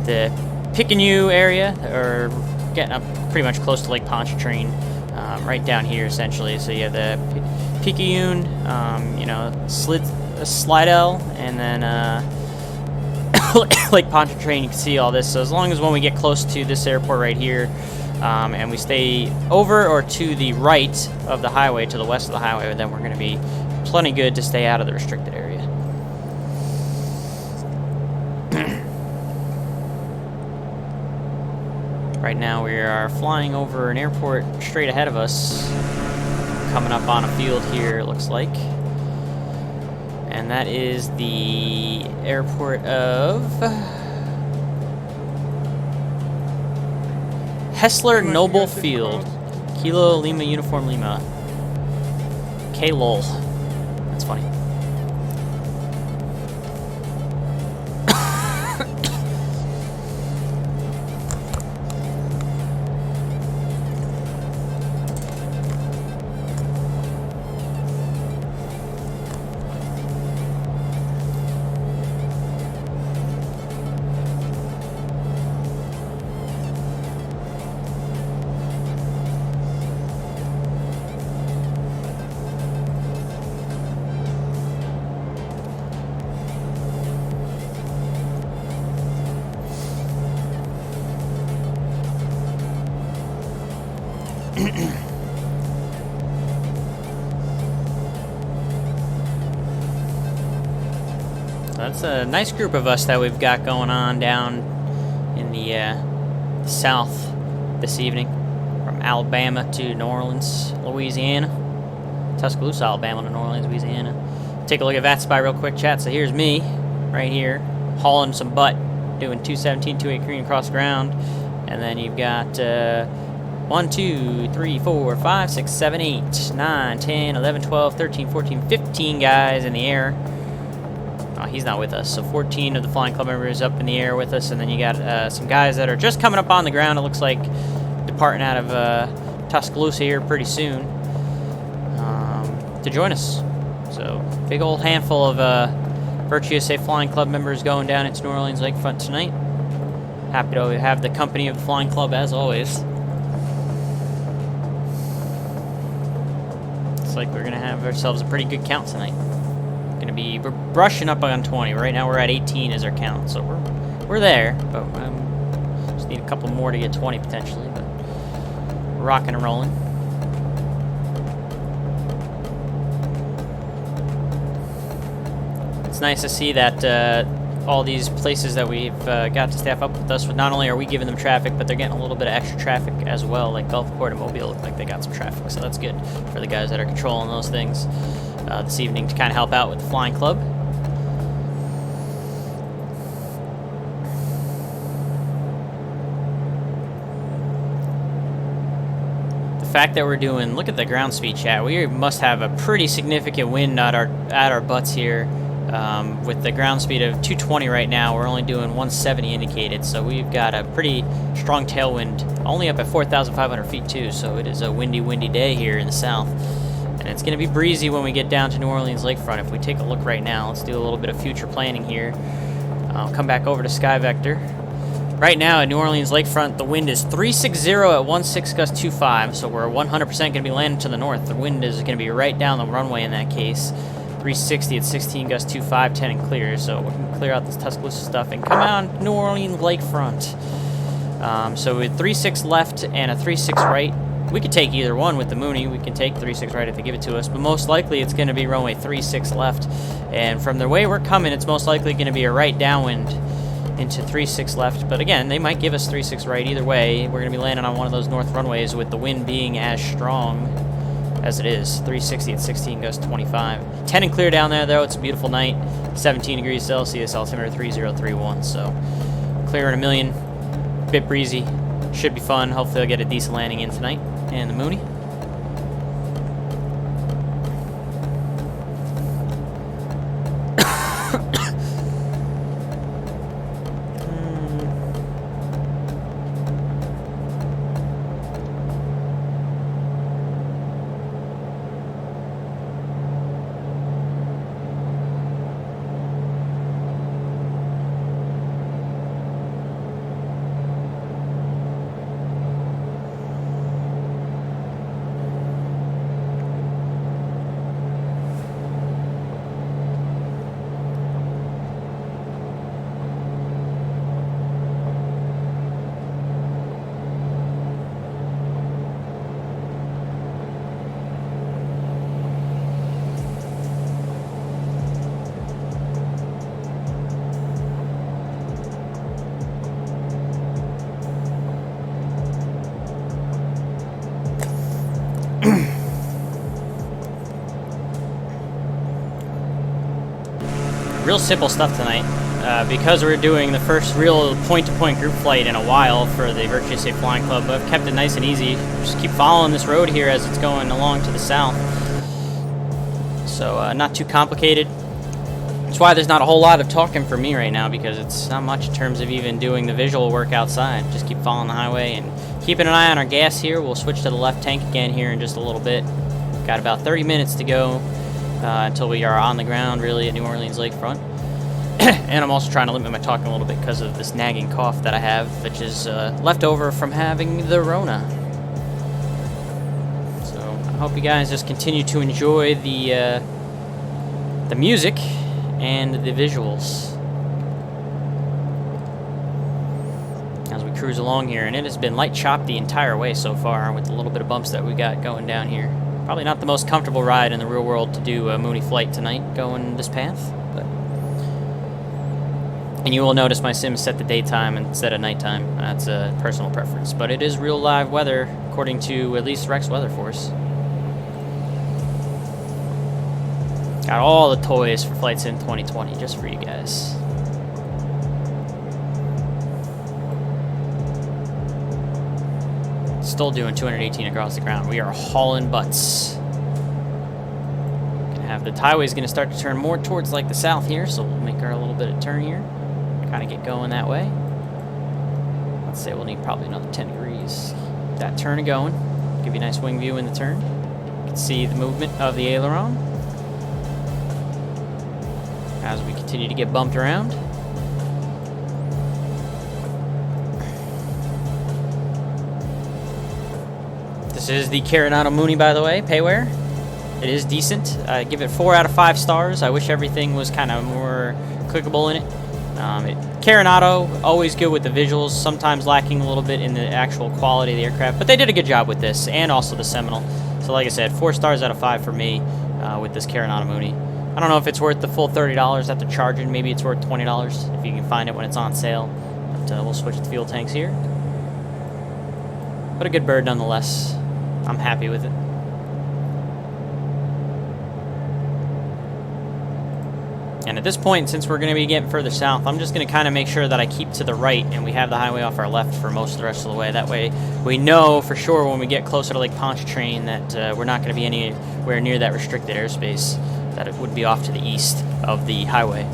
KTCL-KNEW area, or getting up pretty much close to Lake Pontchartrain, right down here essentially. So you have the Picayune, you know, Slidell, and then Lake Pontchartrain. You can see all this. So as long as when we get close to this airport right here, and we stay over or to the right of the highway, to the west of the highway, then we're going to be plenty good to stay out of the restricted area. Right now we are flying over an airport straight ahead of us, coming up on a field here, it looks like. And that is the airport of Hessler Noble Field. Kilo Lima Uniform Lima. K-lol. That's funny. That's a nice group of us that we've got going on down in the south this evening, from Alabama to New Orleans, Louisiana. Tuscaloosa, Alabama to New Orleans, Louisiana. Take a look at VATSIM real quick, chat. So here's me, right here, hauling some butt, doing 217, 28 green across the ground. And then you've got 1, 2, 3, 4, 5, 6, 7, 8, 9, 10, 11, 12, 13, 14, 15 guys in the air. Oh, he's not with us. So 14 of the Flying Club members up in the air with us. And then you got some guys that are just coming up on the ground, it looks like, departing out of Tuscaloosa here pretty soon to join us. So big old handful of Virtuous Flying Club members going down into New Orleans Lakefront tonight. Happy to have the company of the Flying Club as always. Looks like we're gonna have ourselves a pretty good count tonight. We're brushing up on 20. Right now we're at 18 as our count, so we're there, but just need a couple more to get 20 potentially. But we're rocking and rolling. It's nice to see that all these places that we've got to staff up with us. Not only are we giving them traffic, but they're getting a little bit of extra traffic as well. Like Gulfport and Mobile look like they got some traffic, so that's good for the guys that are controlling those things this evening to kind of help out with the flying club. The fact that we're doing, look at the ground speed, chat. We must have a pretty significant wind at our butts here. With the ground speed of 220 right now, we're only doing 170 indicated, so we've got a pretty strong tailwind, only up at 4,500 feet too, so it is a windy day here in the south. And it's going to be breezy when we get down to New Orleans Lakefront. If we take a look right now, let's do a little bit of future planning here. I'll come back over to Sky Vector. Right now at New Orleans Lakefront, the wind is 360 at 16 gust 25, so we're 100% going to be landing to the north. The wind is going to be right down the runway in that case. 360 at 16 gust 25, 10 and clear, so we can clear out this Tuscaloosa stuff and come out New Orleans Lakefront. So with 36 left and a 36 right, we could take either one with the Mooney. We can take 36 right if they give it to us, but most likely it's going to be runway 36 left. And from the way we're coming, it's most likely going to be a right downwind into 36 left. But again, they might give us 36 right. Either way, we're going to be landing on one of those north runways with the wind being as strong as it is. 360 at 16 gust 25. 10 and clear down there, though. It's a beautiful night. 17 degrees Celsius, altimeter 3031. So clear in a million. Bit breezy. Should be fun. Hopefully I'll get a decent landing in tonight. And the Mooney. Real simple stuff tonight. Because we're doing the first real point-to-point group flight in a while for the Virtual USA Flying Club, I've kept it nice and easy. Just keep following this road here as it's going along to the south. So not too complicated. That's why there's not a whole lot of talking for me right now, because it's not much in terms of even doing the visual work outside. Just keep following the highway and keeping an eye on our gas here. We'll switch to the left tank again here in just a little bit. Got about 30 minutes to go until we are on the ground really at New Orleans Lakefront. And I'm also trying to limit my talking a little bit because of this nagging cough that I have, which is left over from having the Rona. So I hope you guys just continue to enjoy the music and the visuals as we cruise along here. And it has been light chop the entire way so far with the little bit of bumps that we got going down here. Probably not the most comfortable ride in the real world to do a Mooney flight tonight going this path, but... And you will notice my sim set the daytime instead of nighttime. That's a personal preference, but it is real live weather according to at least Rex Weather Force. Got all the toys for Flight Sim 2020 just for you guys. Still doing 218 across the ground. We are hauling butts. Gonna have the highway's gonna start to turn more towards like the south here, so we'll make our little bit of turn here. Kind of get going that way. Let's say we'll need probably another 10 degrees. That turn going. Give you a nice wing view in the turn. You can see the movement of the aileron as we continue to get bumped around. This is the Carenado Mooney, by the way, payware. It is decent. I give it 4 out of 5 stars. I wish everything was kind of more clickable in it. Carenado, always good with the visuals, sometimes lacking a little bit in the actual quality of the aircraft, but they did a good job with this, and also the Seminole. So like I said, 4 stars out of 5 for me with this Carenado Mooney. I don't know if it's worth the full $30 after charging. Maybe it's worth $20 if you can find it when it's on sale. But we'll switch the fuel tanks here. But a good bird nonetheless. I'm happy with it. And at this point, since we're going to be getting further south, I'm just going to kind of make sure that I keep to the right and we have the highway off our left for most of the rest of the way. That way we know for sure when we get closer to Lake Pontchartrain that we're not going to be anywhere near that restricted airspace, that it would be off to the east of the highway.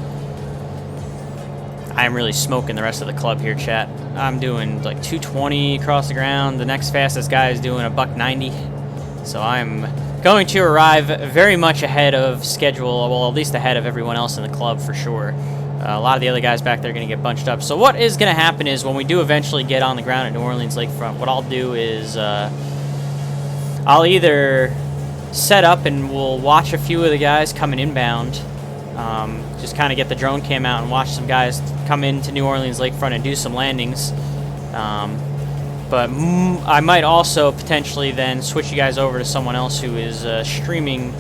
I'm really smoking the rest of the club here, chat. I'm doing like 220 across the ground. The next fastest guy is doing a $190. So I'm going to arrive very much ahead of schedule, well, at least ahead of everyone else in the club for sure. A lot of the other guys back there are going to get bunched up. So what is going to happen is when we do eventually get on the ground at New Orleans Lakefront, what I'll do is I'll either set up and we'll watch a few of the guys coming inbound, just kind of get the drone cam out and watch some guys come into New Orleans Lakefront and do some landings. But I might also potentially then switch you guys over to someone else who is streaming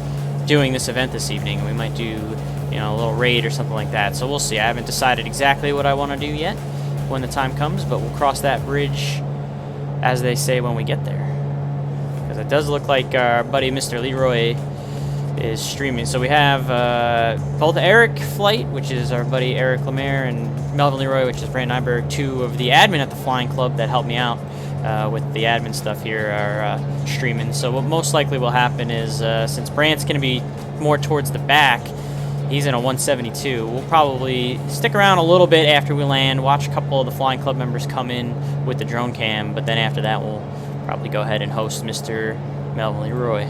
doing this event this evening. We might do, you know, a little raid or something like that. So we'll see. I haven't decided exactly what I want to do yet when the time comes, but we'll cross that bridge, as they say, when we get there. Because it does look like our buddy Mr. Leroy is streaming. So we have both Eric Flight, which is our buddy Eric Lemaire, and Melvin Leroy, which is Brandon Nyberg, two of the admin at the Flying Club that helped me out with the admin stuff here, are streaming. So what most likely will happen is, since Brant's going to be more towards the back, he's in a 172. We'll probably stick around a little bit after we land, watch a couple of the Flying Club members come in with the drone cam, but then after that we'll probably go ahead and host Mr. Melvin Leroy.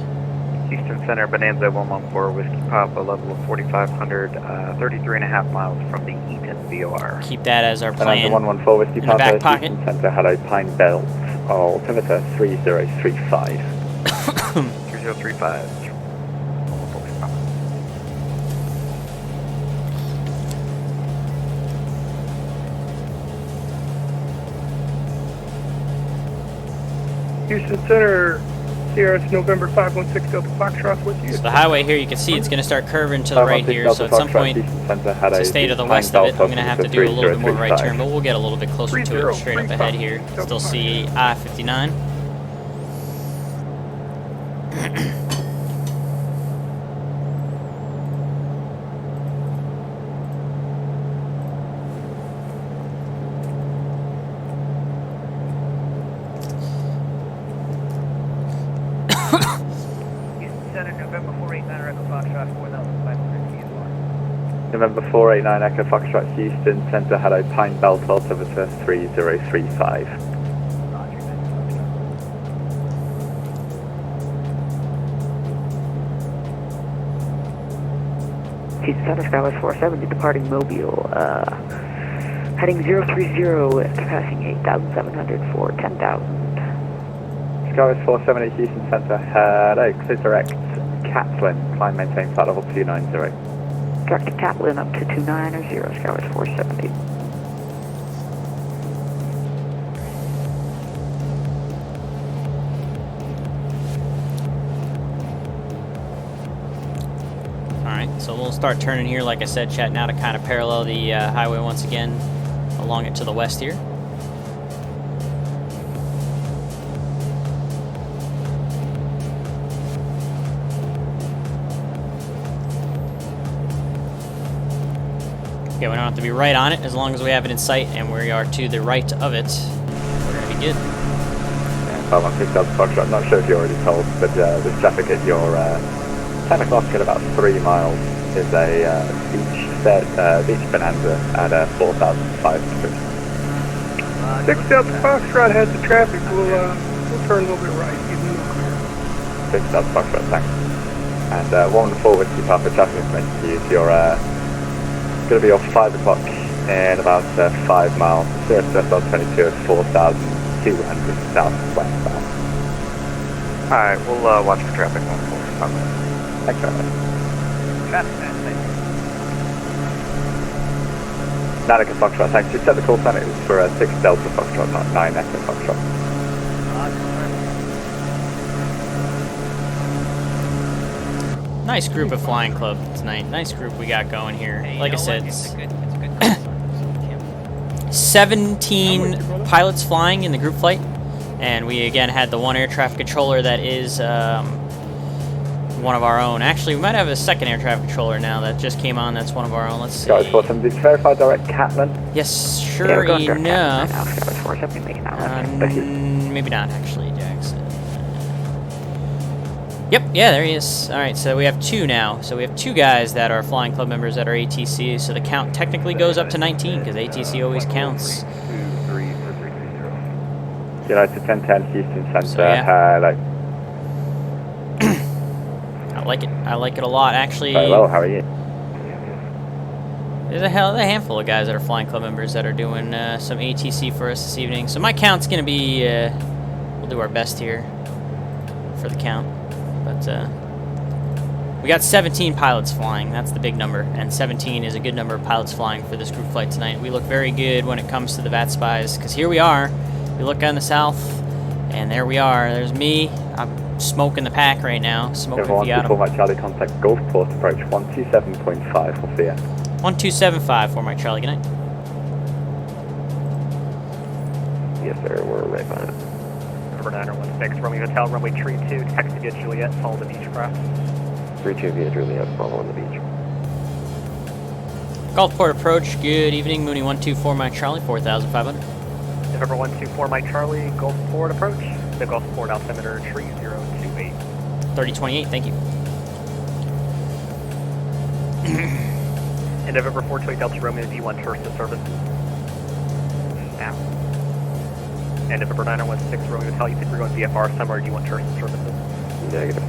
Houston Center, Bonanza 114, Whiskey Papa, level of 4,500, 33.5 miles from the Eaton VOR. Keep that as our plan. Bonanza 114, Whiskey in Papa, the back pocket. Houston Center, hello, Pine Belt, altimeter 3035. 3035. Houston Center, Sierra November 516 Delta Foxtrot with you. So the highway here, you can see it's going to start curving to the right here, so at some point to stay to the west of it, I'm going to have to do a little bit more right turn, but we'll get a little bit closer to it straight up ahead here. Still see I-59. November 489 Echo Foxtrot Houston Center, hello, Pine Belt, altimeter 3035. Houston Center, Skywest 470, departing Mobile, heading 030, passing 8,700 for 10,000. Skywest 470 Houston Center, hello, clear direct Catlin, climb maintain flight level 290. Direct to Catlin up to 290, Skywest 470. Alright, so we'll start turning here, like I said, chat, now to kind of parallel the highway once again along it to the west here. Okay, we don't have to be right on it as long as we have it in sight and we are to the right of it. We're going to be good. Yeah, 516 Delta Foxtrot, I'm not sure if you're already told, but there's traffic at your 10 o'clock at about 3 miles is a beach bonanza at 4,500. 6 Delta Foxtrot has the traffic. We'll turn a little bit right, give me a clear. 6 Delta Foxtrot, thanks. And 114 Whiskey Papa, traffic information to use your going to be off 5 o'clock in about 5 miles. Sierra Delta 22 at 4,200 southwestbound. Alright, we'll watch for traffic going forward. Thanks very much. 9 Echo Foxtrot, thanks. Just set the call center for 6 Delta Foxtrot, not 9 Echo Foxtrot. Nice group of flying club tonight. Nice group we got going here. Hey, Like I you know said, what? It's a good so 17 pilots flying in the group flight, and we again had the one air traffic controller that is one of our own. Actually, we might have a second air traffic controller now that just came on. That's one of our own. Let's see. Guys, for some, did you verify direct Catlin? Yes, Yeah, sure we're going direct enough. right now. Skyward 470 making that left. Maybe not actually, Jackson. Yep, yeah, there he is. All right, so we have 2 now. So we have 2 guys that are flying club members that are ATC. So the count technically goes up to 19 because ATC always counts. United 1010 Houston Center. So, yeah. Like, I like it. I like it a lot. Actually, hello, how are you? there's a handful of guys that are flying club members that are doing some ATC for us this evening. So my count's gonna be. We'll do our best here for the count. But we got 17 pilots flying. That's the big number, and 17 is a good number of pilots flying for this group flight tonight. We look very good when it comes to the VAT spies, because here we are. We look on the south, and there we are. There's me. I'm smoking the pack right now. Smoking Everyone, Fiat. before my Charlie contact Gulfport approach 127.5. We'll see ya. 1275 for my Charlie. Good night. Yes, sir. We're right by it. Number 916, Romeo Hotel, runway 32, taxi via Juliet, follow the Beechcraft. 32 via Juliet, follow on the beach. Gulfport approach. Good evening. Mooney 124 Mike Charlie 4500. November 124 Mike Charlie, Gulfport approach. The Gulfport altimeter 3028. 3028. Thank you. And November 428 Delta Romeo, do you want tourist service? Now. And November 916 Romeo Hotel, you think we're going VFR somewhere, or do you want tourist services? Negative.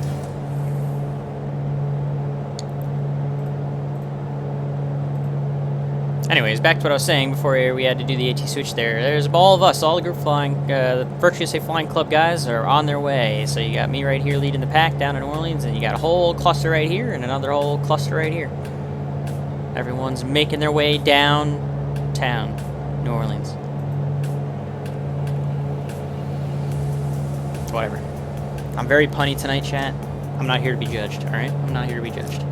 Anyways, back to what I was saying before we had to do the AT switch there. There's all of us, all the group flying, the Virtue USA Flying Club guys are on their way. So you got me right here leading the pack down in New Orleans, and you got a whole cluster right here and another whole cluster right here. Everyone's making their way downtown New Orleans. Whatever. I'm very punny tonight, chat. I'm not here to be judged, alright? I'm not here to be judged.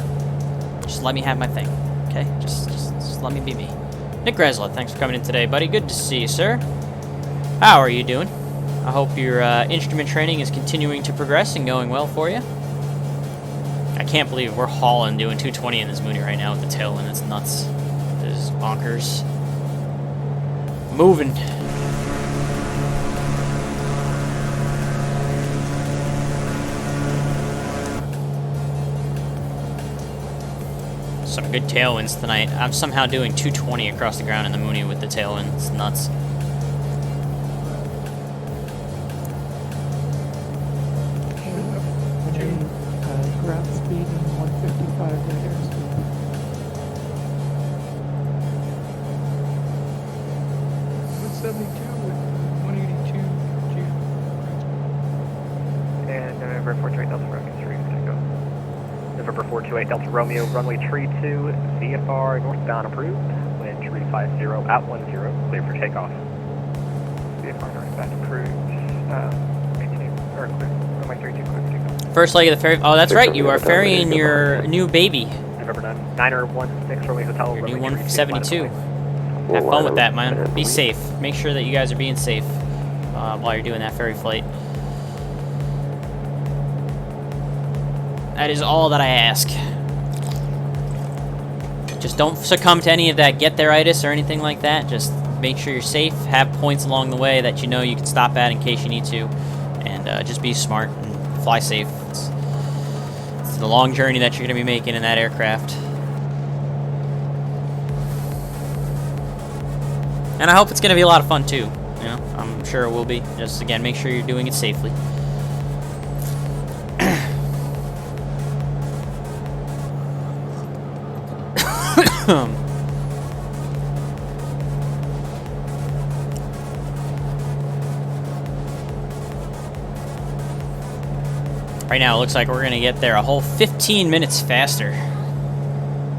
Just let me have my thing, okay? Just let me be me. Nick Gresla, thanks for coming in today, buddy. Good to see you, sir. How are you doing? I hope your instrument training is continuing to progress and going well for you. I can't believe we're hauling doing 220 in this Mooney right now with the tailwind. It's nuts. It is bonkers. Moving. Some good tailwinds tonight. I'm somehow doing 220 across the ground in the Mooney with the tailwind. It's nuts. Ground speed and 155 right airspeed. And November 428 Delta Romeo 3, go. November 428 Delta Romeo, runway 32, VFR northbound approved, wind 350 at 10, clear for takeoff. VFR northbound approved, maintain, or clear, runway 32, clear for takeoff. First leg of the ferry. Oh, that's right. You are ferrying your new baby. November 916 Romeo Hotel, your new 172. Have fun with that, man. Be safe. Make sure that you guys are being safe while you're doing that ferry flight. That is all that I ask. Just don't succumb to any of that get-there-itis or anything like that. Just make sure you're safe. Have points along the way that you know you can stop at in case you need to. And just be smart and fly safe. It's the long journey that you're going to be making in that aircraft. And I hope it's going to be a lot of fun, too. You know, I'm sure it will be. Just, again, make sure you're doing it safely. Right now, it looks like we're going to get there a whole 15 minutes faster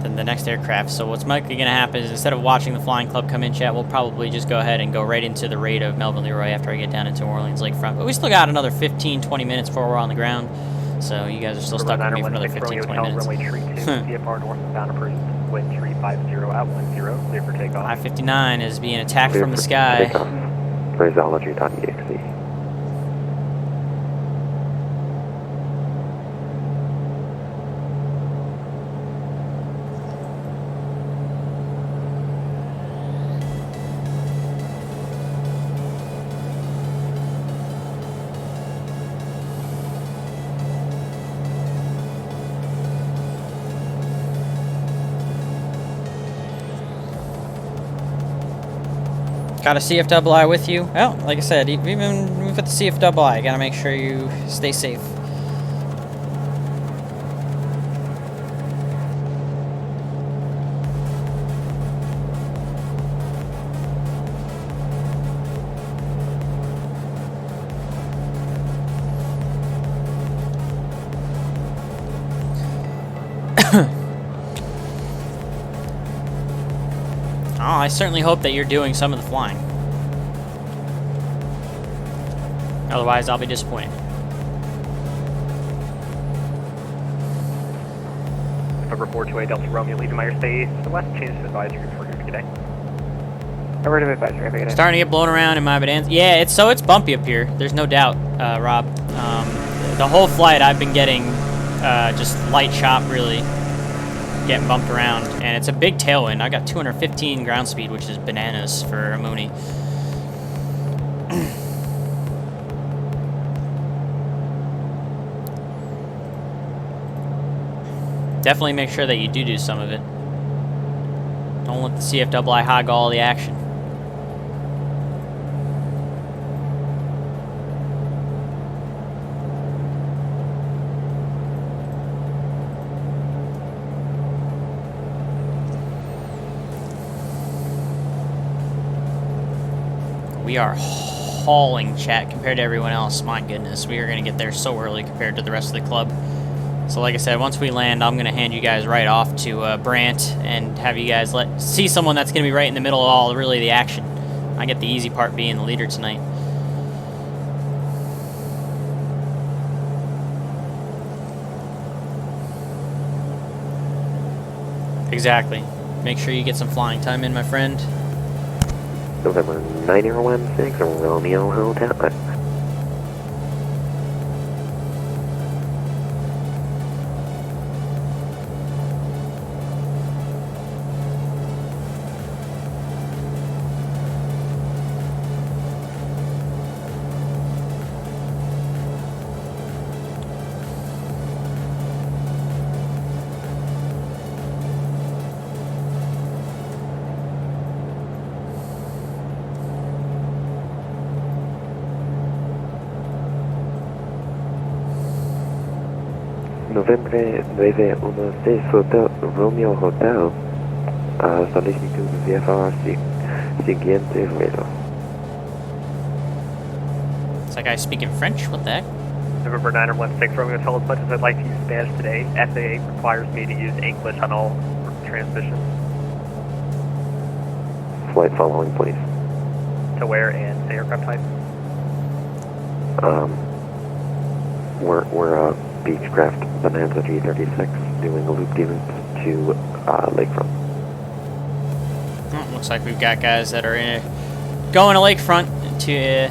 than the next aircraft. So what's likely going to happen is instead of watching the flying club come in, chat, we'll probably just go ahead and go right into the raid of Melville Leroy after I get down into Orleans Lakefront. But we still got another 15-20 minutes before we're on the ground. So you guys are still stuck with me for another 15, 20 minutes. Runway tree 2, VFR northbound approved. Wind 350 at 10, clear for takeoff. I-59 is being attacked from the sky. Phraseology.exe. Got a CFII with you? Well, like I said, even with the CFII, gotta make sure you stay safe. Oh, I certainly hope that you're doing some of the flying. Otherwise, I'll be disappointed. Number 428 Delta Romeo, leaving Meyer Stay to the west, change to advisory for your today. Over to advisory, have a good day. Starting to get blown around in my Bonanza. Yeah, it's bumpy up here. There's no doubt, Rob. The whole flight I've been getting just light chop, really. Getting bumped around, and it's a big tailwind. I got 215 ground speed, which is bananas for a Mooney. Definitely make sure that you do some of it. Don't let the CFII hog all the action. We are hauling, chat, compared to everyone else. My goodness, we are going to get there so early compared to the rest of the club. So like I said, once we land, I'm going to hand you guys right off to Brant and have you guys see someone that's going to be right in the middle of all really the action. I get the easy part being the leader tonight. Exactly. Make sure you get some flying time in, my friend. November 9016, Romeo Hotel. November 916 Hotel, Romeo Hotel. Solicitud VFR siguiente vuelo. Is that guy speaking French? What the heck? November 916 Romeo Hotel, as much as I'd like to use Spanish today, FAA requires me to use English on all transmissions. Flight following, please. To where and say aircraft type? We're Beechcraft Bonanza G36 doing a loop-de-loop to Lakefront. Oh, looks like we've got guys that are going to Lakefront to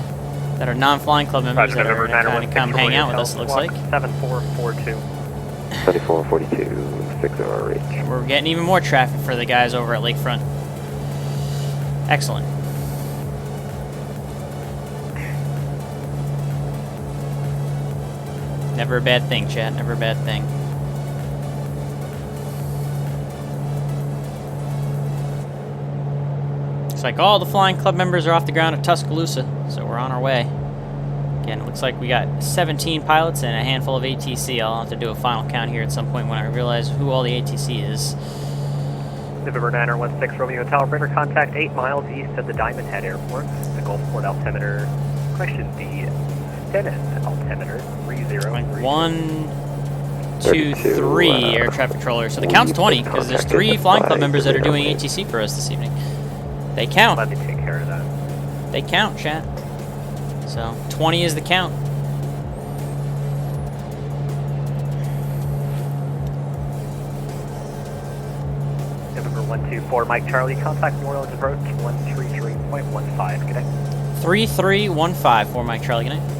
that are non-flying club members that are going to come hang out with us, it looks like. 7442. 7442, 60 reach. We're getting even more traffic for the guys over at Lakefront. Excellent. Never a bad thing, chat. Never a bad thing. Looks like all the flying club members are off the ground at Tuscaloosa, so we're on our way. Again, it looks like we got 17 pilots and a handful of ATC. I'll have to do a final count here at some point when I realize who all the ATC is. November 916 Romeo Hotel, operator contact 8 miles east of the Diamond Head Airport. The Gulfport altimeter, correction, the Stennis altimeter, 30. 1, 2, 3 air traffic controllers. So the count's 20 because there's 3 flying club members that are doing ATC for us this evening. They count. Let me take care of that. They count, chat. So 20 is the count. 124 Mike Charlie, contact New Orleans Approach 133.15. Good day. 3315 for Mike Charlie. Good night.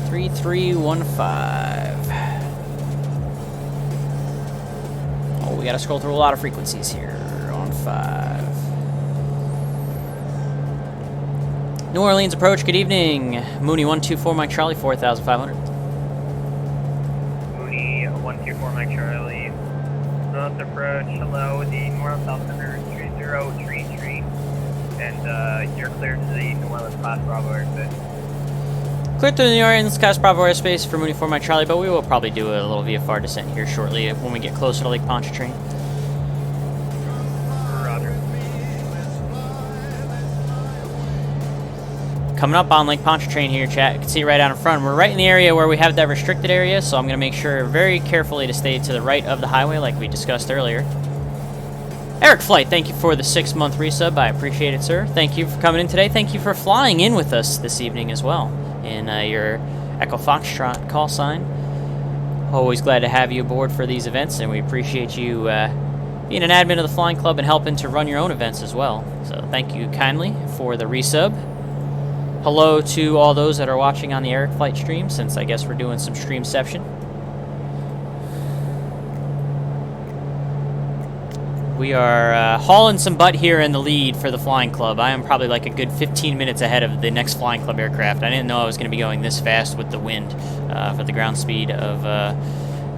Three, 315. Oh, we gotta scroll through a lot of frequencies here on 5. New Orleans Approach, good evening. Mooney 124 Mike Charlie, 4,500. Mooney 124 Mike Charlie, North Approach, hello, the North South Center 3033, and you're clear to the New Orleans Class Bravo airspace. Clear through the New Orleans Class Bravo airspace for Mooney 4 Mike Charlie, but we will probably do a little VFR descent here shortly when we get closer to Lake Pontchartrain. Roger. Coming up on Lake Pontchartrain here, chat. You can see right out in front. We're right in the area where we have that restricted area, so I'm going to make sure very carefully to stay to the right of the highway like we discussed earlier. Eric Flight, thank you for the 6-month resub. I appreciate it, sir. Thank you for coming in today. Thank you for flying in with us this evening as well in your Echo Foxtrot call sign. Always glad to have you aboard for these events, and we appreciate you being an admin of the Flying Club and helping to run your own events as well. So thank you kindly for the resub. Hello to all those that are watching on the Eric Flight stream, since I guess we're doing some streamception. We are hauling some butt here in the lead for the Flying Club. I am probably like a good 15 minutes ahead of the next Flying Club aircraft. I didn't know I was going to be going this fast with the wind for the ground speed of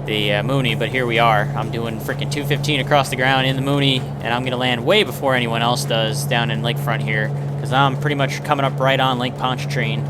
the Mooney, but here we are. I'm doing freaking 215 across the ground in the Mooney, and I'm going to land way before anyone else does down in Lakefront here, because I'm pretty much coming up right on Lake Pontchartrain.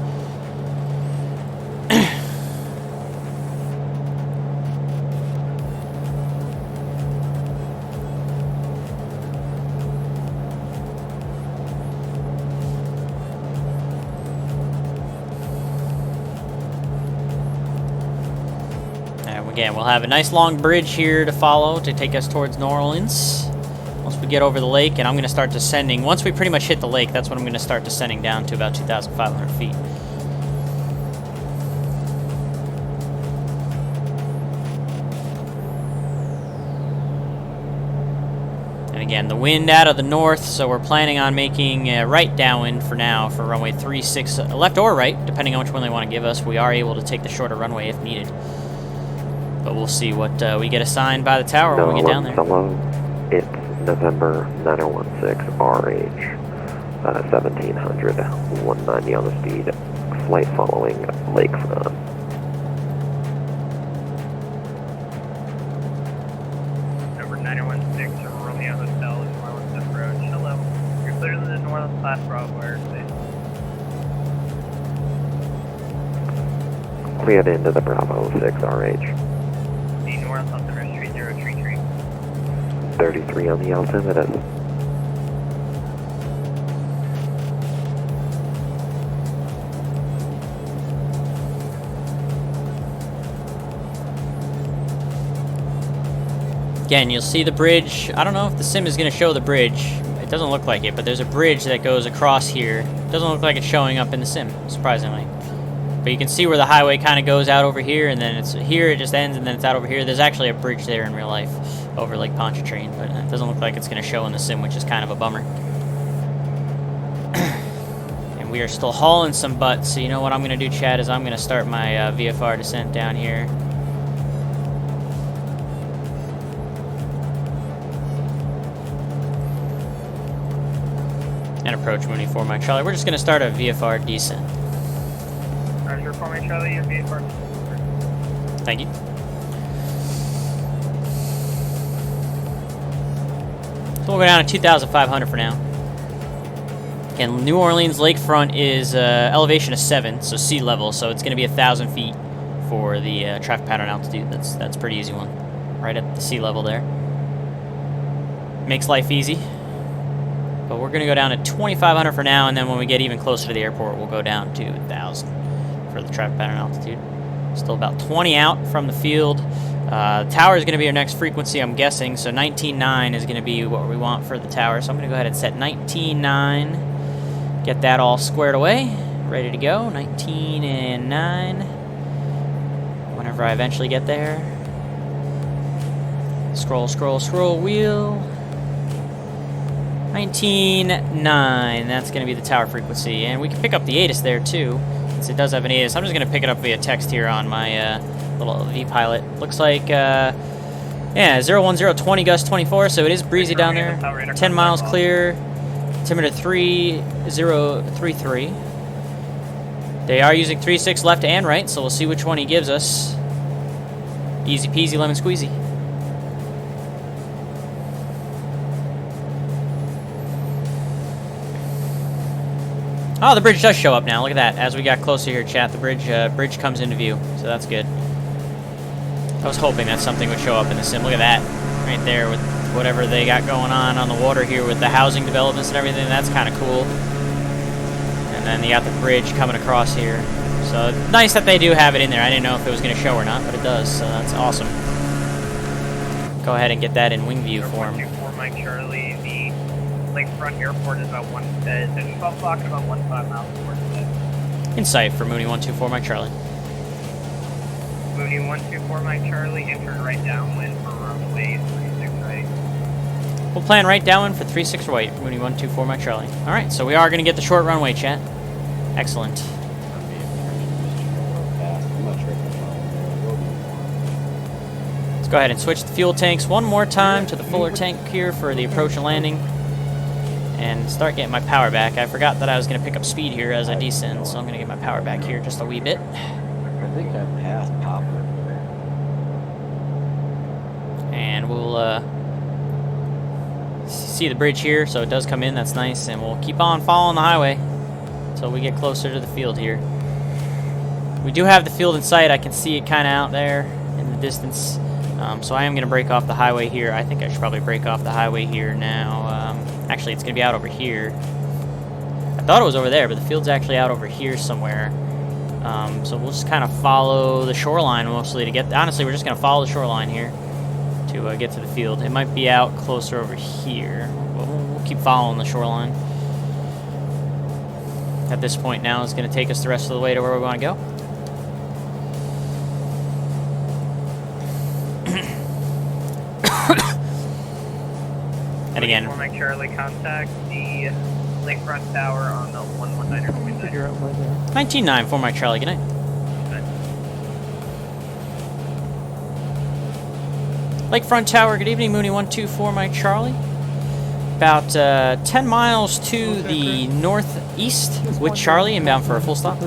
Again, we'll have a nice long bridge here to follow to take us towards New Orleans. Once we get over the lake, and I'm going to start descending. Once we pretty much hit the lake, that's when I'm going to start descending down to about 2,500 feet. And again, the wind out of the north, so we're planning on making a right downwind for now for runway 36, left or right, depending on which one they want to give us. We are able to take the shorter runway if needed. But we'll see what we get assigned by the tower when we get down there. Hello, it's November 9016 RH, 1700, 190 on the speed, flight following Lakefront. Number 9016, Romeo Hotel, New Orleans Approach, hello, you're clear to the New Orleans Class Bravo airspace. Cleared into the Bravo 6 RH. 33 on the altimeter. Again, you'll see the bridge. I don't know if the sim is going to show the bridge. It doesn't look like it, but there's a bridge that goes across here. It doesn't look like it's showing up in the sim, surprisingly. But you can see where the highway kind of goes out over here, and then it's here, it just ends, and then it's out over here. There's actually a bridge there in real life over Lake Pontchartrain, but it doesn't look like it's going to show in the sim, which is kind of a bummer. And we are still hauling some butt, so you know what I'm going to do, Chad, is I'm going to start my VFR descent down here. And approach Mooney 4 Mike Charlie. We're just going to start a VFR descent. Roger, 4 Mike Charlie, your VFR. Thank you. So we'll go down to 2,500 for now. Again, New Orleans Lakefront is elevation of 7, so sea level, so it's going to be 1,000 feet for the traffic pattern altitude. That's a pretty easy one, right at the sea level there. Makes life easy. But we're going to go down to 2,500 for now, and then when we get even closer to the airport, we'll go down to 1,000 for the traffic pattern altitude. Still about 20 out from the field. Tower is going to be our next frequency, I'm guessing, so 19.9 is going to be what we want for the tower. So I'm going to go ahead and set 19.9, get that all squared away, ready to go. 19 and 9. Whenever I eventually get there. Scroll, scroll, scroll, wheel. 19.9, that's going to be the tower frequency. And we can pick up the ATIS there too, since it does have an ATIS. I'm just going to pick it up via text here on my little V-Pilot. Looks like, yeah, 01020 gust 24, so it is breezy down there. 10 miles clear, altimeter 3033. They are using 3.6 left and right, so we'll see which one he gives us. Easy peasy lemon squeezy. Oh, the bridge does show up now. Look at that. As we got closer here, chat, the bridge comes into view, so that's good. I was hoping that something would show up in the sim. Look at that, right there with whatever they got going on the water here with the housing developments and everything. That's kind of cool. And then you got the bridge coming across here. So nice that they do have it in there. I didn't know if it was going to show or not, but it does, so that's awesome. Go ahead and get that in wing view for him. 124 Mike Charlie, the Lakefront Airport is about 12 o'clock and about 15 miles towards the Insight for Mooney 124 Mike Charlie. Mooney 124 Mike Charlie, entered right downwind for runway 36 right. We'll plan right downwind for 36 right, Mooney 124 Mike Charlie. Alright, so we are going to get the short runway, chat. Excellent. Let's go ahead and switch the fuel tanks one more time to the fuller tank here for the approach and landing. And start getting my power back. I forgot that I was going to pick up speed here as I descend, so I'm going to get my power back here just a wee bit. I think I passed Poplar. And we'll see the bridge here, so it does come in. That's nice. And we'll keep on following the highway until we get closer to the field here. We do have the field in sight. I can see it kind of out there in the distance. So I am going to break off the highway here. I think I should probably break off the highway here now. Actually, it's going to be out over here. I thought it was over there, but the field's actually out over here somewhere. So we'll just kind of follow the shoreline mostly to get... Honestly, we're just going to follow the shoreline here to get to the field. It might be out closer over here. We'll keep following the shoreline. At this point now, it's going to take us the rest of the way to where we want to go. And again, Mike Charlie, contact the Lakefront Tower on the 119 Figure out where they're 19.9 for Mike Charlie. Good night. Lakefront Tower. Good evening, Mooney 124 Mike Charlie. About 10 miles to the northeast with Charlie, inbound for a full stop.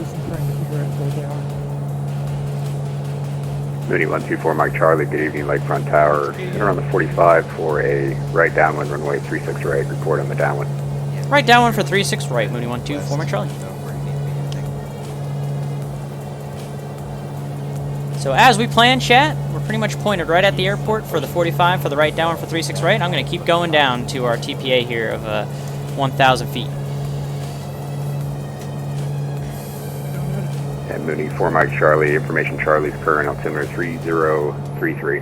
Mooney 124 Mike Charlie, good evening, Lakefront Tower. Enter on the 45 for a right downwind, runway 36 right, report on the downwind. Right downwind for 36 right, Mooney 124 Mike Charlie. So as we planned, chat, we're pretty much pointed right at the airport for the 45 for the right downwind for 36 right. I'm going to keep going down to our TPA here of 1,000 feet. And Mooney 4 Mike Charlie, information Charlie's current altimeter 3033.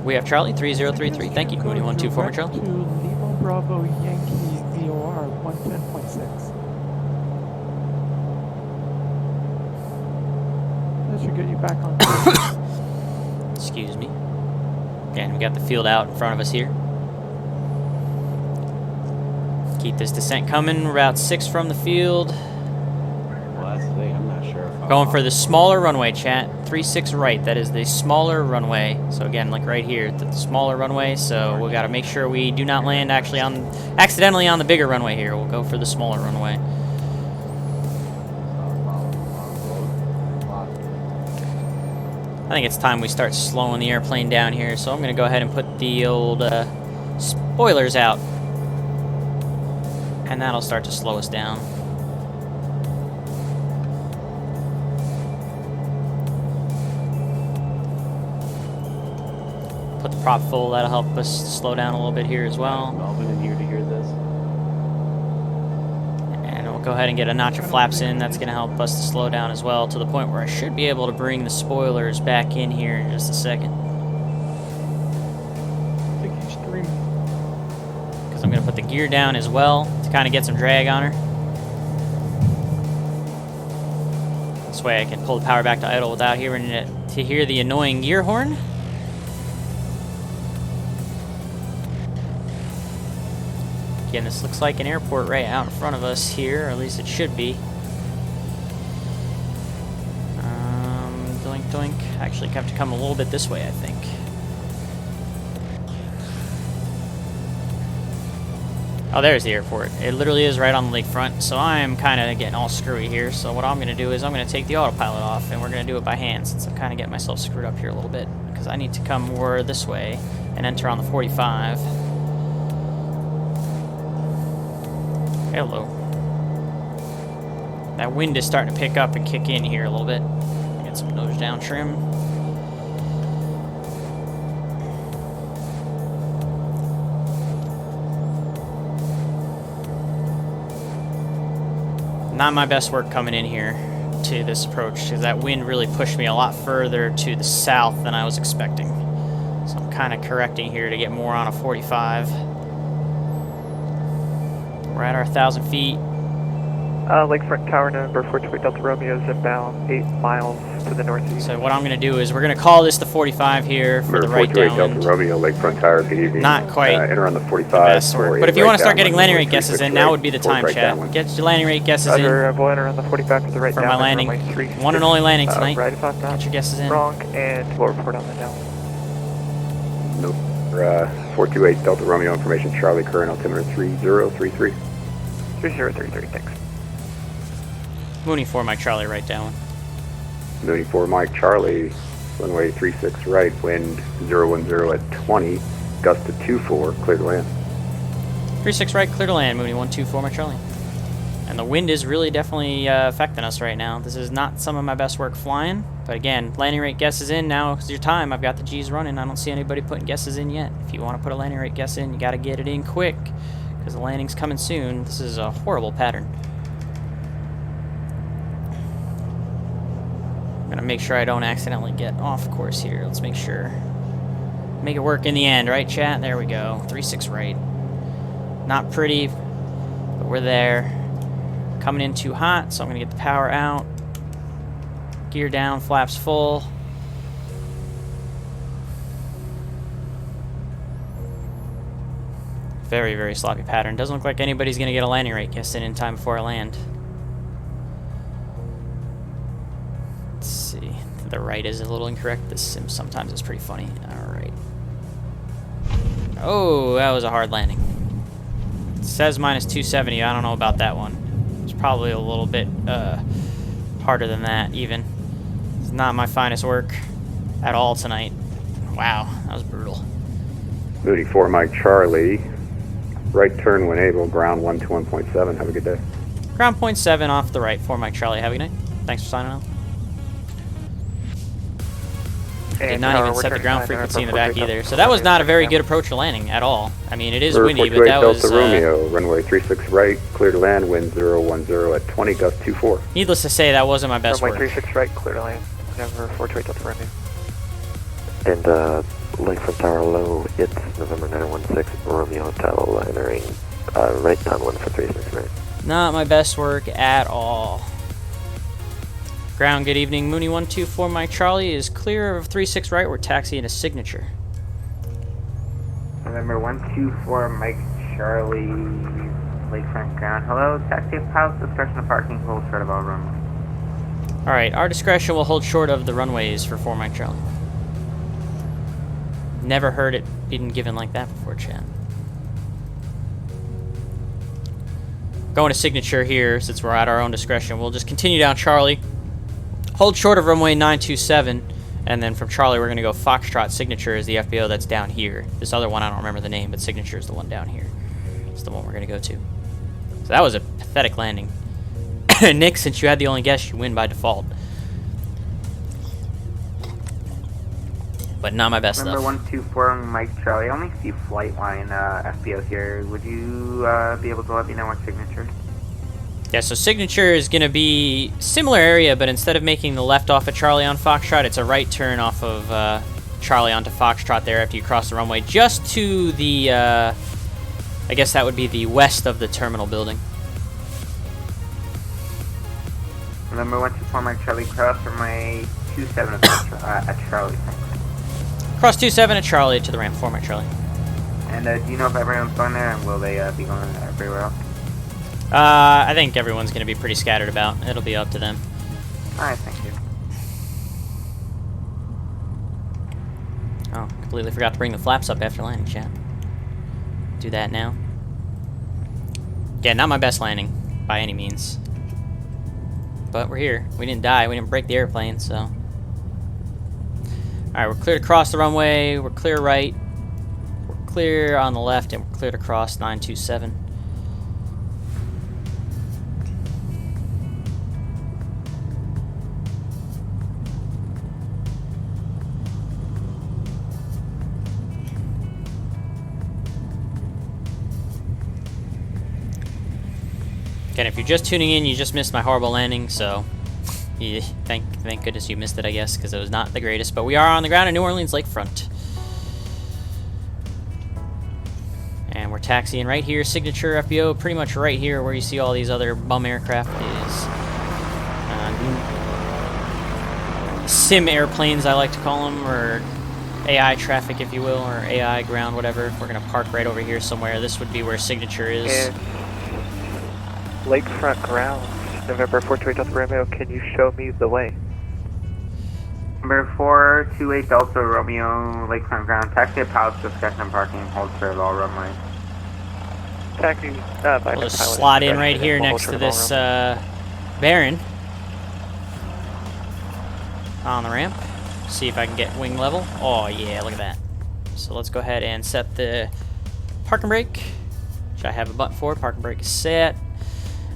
We have Charlie 3033. Thank you, Mooney 124 Mike Charlie. to Lima Bravo Yankee VOR 110.6. That should get you back on course. Excuse me. Again, we got the field out in front of us here. Keep this descent coming. Route 6 from the field. Well, that's the thing. I'm not sure if Going for the smaller runway, chat. 36 right. That is the smaller runway. So again, like right here, the smaller runway. So we got to make sure we do not land accidentally on the bigger runway here. We'll go for the smaller runway. I think it's time we start slowing the airplane down here. So I'm going to go ahead and put the old spoilers out. And that'll start to slow us down. Put the prop full, that'll help us slow down a little bit here as well. Melvin in here to hear this. And we'll go ahead and get a notch of flaps in. That's going to help us to slow down as well to the point where I should be able to bring the spoilers back in here in just a second. I think he's streaming. Because I'm going to put the gear down as well to kind of get some drag on her. This way I can pull the power back to idle without hearing it, to hear the annoying gear horn. Again, this looks like an airport right out in front of us here, or at least it should be. Doink doink. Actually, have to come a little bit this way, I think. Oh, there's the airport. It literally is right on the lakefront, so I'm kind of getting all screwy here. So what I'm going to do is I'm going to take the autopilot off, and we're going to do it by hand, since I'm kind of getting myself screwed up here a little bit, because I need to come more this way and enter on the 45. Hello. That wind is starting to pick up and kick in here a little bit. Get some nose down trim. Not my best work coming in here to this approach, because that wind really pushed me a lot further to the south than I was expecting. So I'm kind of correcting here to get more on a 45. We're at our 1,000 feet. Lakefront Tower number 428 Delta Romeo is inbound 8 miles to the northeast. So what I'm going to do is we're going to call this the 45 here for the right downwind. Delta Romeo, Lakefront Tower, good evening. Not quite enter on the 45. Best work. But if you want to start getting landing rate guesses in, now would be the time, chat. Get your landing rate guesses in. We'll enter on the 45 for the right for my landing. One and only landing tonight. Right if I'm not Get your guesses in. wrong, and we'll report on the down. Nope. 428 Delta Romeo information, Charlie, current altimeter 3033. 3033, thanks. Mooney 4, Mike Charlie, right down. Mooney 4, Mike Charlie, runway 36 right, wind 010 at 20, gust to 24, clear to land. 36 right, clear to land, Mooney 124, Mike Charlie. And the wind is really definitely affecting us right now. This is not some of my best work flying, but again, landing rate guesses in. Now is your time. I've got the G's running. I don't see anybody putting guesses in yet. If you want to put a landing rate guess in, you got to get it in quick, because the landing's coming soon. This is a horrible pattern. I'm gonna make sure I don't accidentally get off course here. Let's make sure. Make it work in the end, right, chat? There we go. 36 right. Not pretty, but we're there. Coming in too hot, so I'm gonna get the power out. Gear down, flaps full. Very, very sloppy pattern. Doesn't look like anybody's gonna get a landing rate guess in time before I land. Let's see. The right is a little incorrect. This sim sometimes is pretty funny. Alright. Oh, that was a hard landing. It says minus 270. I don't know about that one. It's probably a little bit harder than that, even. It's not my finest work at all tonight. Wow, that was brutal. Mooney 4, Mike Charlie, right turn when able, ground 121.7. Have a good day. Ground 0.7 off the right, 4 Mike Charlie. Have a good night. Thanks for signing out. Did not even set the ground frequency in the back either. So that was not a very good approach to landing at all. I mean, it is windy, but that was... Delta Romeo, runway 36 right, clear to land, wind 010 at 20, gust 24. Needless to say, that wasn't my best work. Runway 36 right, clear to land. November 428 Delta Romeo. And Lakefront Tower low, it's November 916 Romeo Hotel entering right downwind for 36 right. Not my best work at all. Ground, good evening. Mooney 124 Mike Charlie is clear of 36 right. We're taxiing a Signature. November 124 Mike Charlie, Lakefront ground. Hello, taxi house, discretion of parking, hold short of all runway. Alright, our discretion will hold short of the runways for 4 Mike Charlie. Never heard it being given like that before, chat. Going to Signature here, since we're at our own discretion. We'll just continue down Charlie. Hold short of runway 927, and then from Charlie we're going to go Foxtrot. Signature is the FBO that's down here. This other one I don't remember the name, but Signature is the one down here. It's the one we're going to go to. So that was a pathetic landing. Nick, since you had the only guess, you win by default. But not my best Number stuff. 124 Mike Charlie, I only see Flightline FBO here. Would you be able to let me know what Signature? Yeah, so Signature is going to be similar area, but instead of making the left off of Charlie on Foxtrot, it's a right turn off of Charlie onto Foxtrot there after you cross the runway, just to the, I guess that would be the west of the terminal building. Number 124 Mike Charlie, cross runway 27 at Charlie. Cross 27 at Charlie to the ramp, 4 Mike Charlie. And do you know if everyone's going there, and will they be going everywhere else? I think everyone's going to be pretty scattered about. It'll be up to them. Alright, thank you. Oh, completely forgot to bring the flaps up after landing, chat. Do that now. Yeah, not my best landing, by any means. But we're here. We didn't die. We didn't break the airplane, so. Alright, we're clear to cross the runway. We're clear right. We're clear on the left, and we're clear to cross 927. Again, if you're just tuning in, you just missed my horrible landing, so yeah, thank goodness you missed it, I guess, because it was not the greatest. But we are on the ground in New Orleans Lakefront. And we're taxiing right here, signature FBO, pretty much right here where you see all these other bum aircraft is sim airplanes, I like to call them, or AI traffic, if you will, or AI ground, whatever. We're going to park right over here somewhere. This would be where signature is. And Lakefront grounds, November 428 Delta Romeo, can you show me the way? Number 428 Delta Romeo, Lakefront ground, taxi at pilots discussion and parking, hold serve all runway. Taxi, we'll just slot in right here next to this Baron on the ramp. See if I can get wing level. Oh yeah, look at that. So let's go ahead and set the parking brake, which I have a button for. Parking brake is set,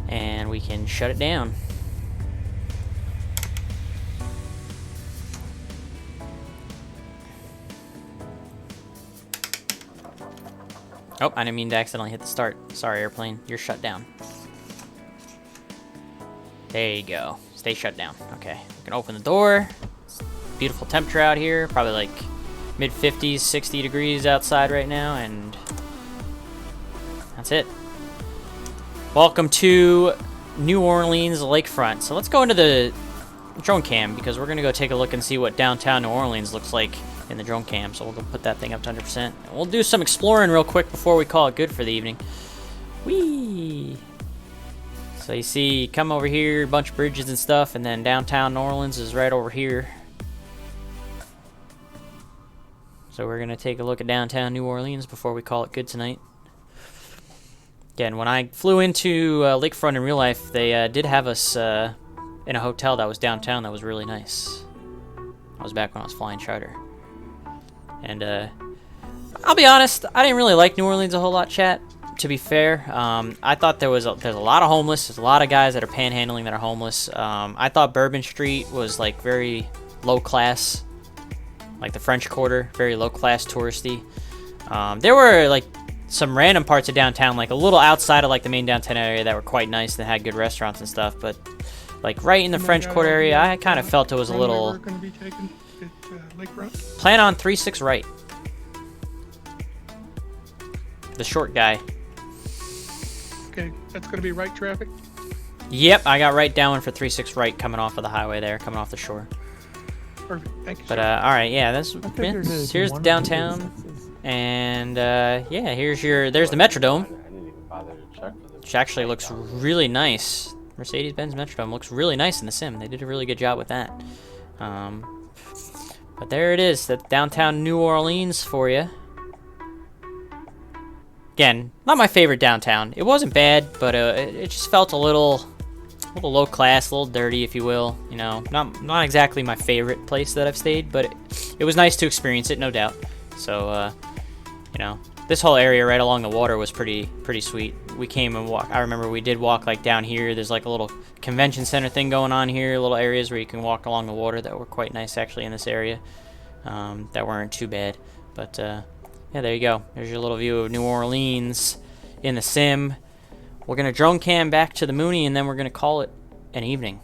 and we can shut it down. Oh, I didn't mean to accidentally hit the start. Sorry, airplane. You're shut down. There you go. Stay shut down. Okay. We can open the door. It's beautiful temperature out here. Probably like mid-50s, 60 degrees outside right now. And that's it. Welcome to New Orleans Lakefront. So let's go into the drone cam because we're going to go take a look and see what downtown New Orleans looks like in the drone cam. So we'll go put that thing up to 100%. And we'll do some exploring real quick before we call it good for the evening. Whee! So you see, come over here, a bunch of bridges and stuff, and then downtown New Orleans is right over here. So we're going to take a look at downtown New Orleans before we call it good tonight. Again, when I flew into Lakefront in real life, they did have us in a hotel that was downtown that was really nice. I was back when I was flying charter. And I'll be honest, I didn't really like New Orleans a whole lot, chat, to be fair. I thought there's a lot of homeless. There's a lot of guys that are panhandling that are homeless. I thought Bourbon Street was like very low class, like the French Quarter, very low class touristy. There were like some random parts of downtown, like a little outside of like the main downtown area that were quite nice and had good restaurants and stuff, but like right in the French Quarter area, I kind of felt it was a little... We're going to be taking at Lakefront? Plan on 36 right. The short guy. Okay, that's going to be right traffic? Yep, I got right down for 36 right coming off of the highway there, coming off the shore. Perfect, thank you. But alright, yeah, here's the downtown. And yeah, there's the Metrodome. I didn't even bother to check for this. Which actually looks really nice. Mercedes-Benz Metrodome looks really nice in the sim. They did a really good job with that. But there it is, that's downtown New Orleans for you. Again, not my favorite downtown. It wasn't bad, but it just felt a little low class, a little dirty, if you will. You know, not exactly my favorite place that I've stayed, but it was nice to experience it, no doubt. So, you know, this whole area right along the water was pretty sweet. We came and walked. I remember we did walk like down here. There's like a little convention center thing going on here, little areas where you can walk along the water that were quite nice actually in this area. That weren't too bad. But yeah, there you go. There's your little view of New Orleans in the sim. We're going to drone cam back to the Mooney, and then we're going to call it an evening.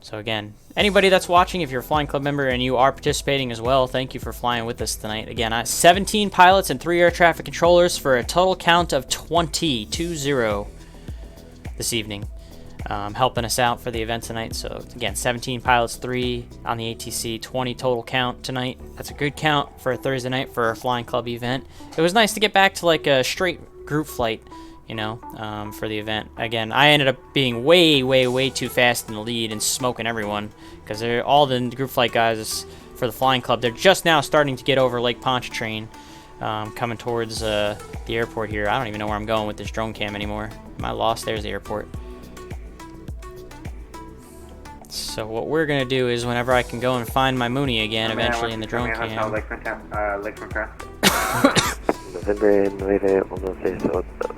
So again, anybody that's watching, if you're a Flying Club member and you are participating as well, thank you for flying with us tonight. Again, 17 pilots and 3 air traffic controllers for a total count of 20 this evening. helping us out for the event tonight. So again, 17 pilots, 3 on the ATC, 20 total count tonight. That's a good count for a Thursday night for a flying club event. It was nice to get back to like a straight group flight, you know, for the event. Again, I ended up being way too fast in the lead and smoking everyone, because they're all the group flight guys for the flying club. They're just now starting to get over Lake Pontchartrain, coming towards the airport here. I don't even know where I'm going with this drone cam anymore. Am I lost? There's the airport. So what we're gonna do is, whenever I can go and find my Mooney again, eventually in the drone cam. Lakefront Tower. November 916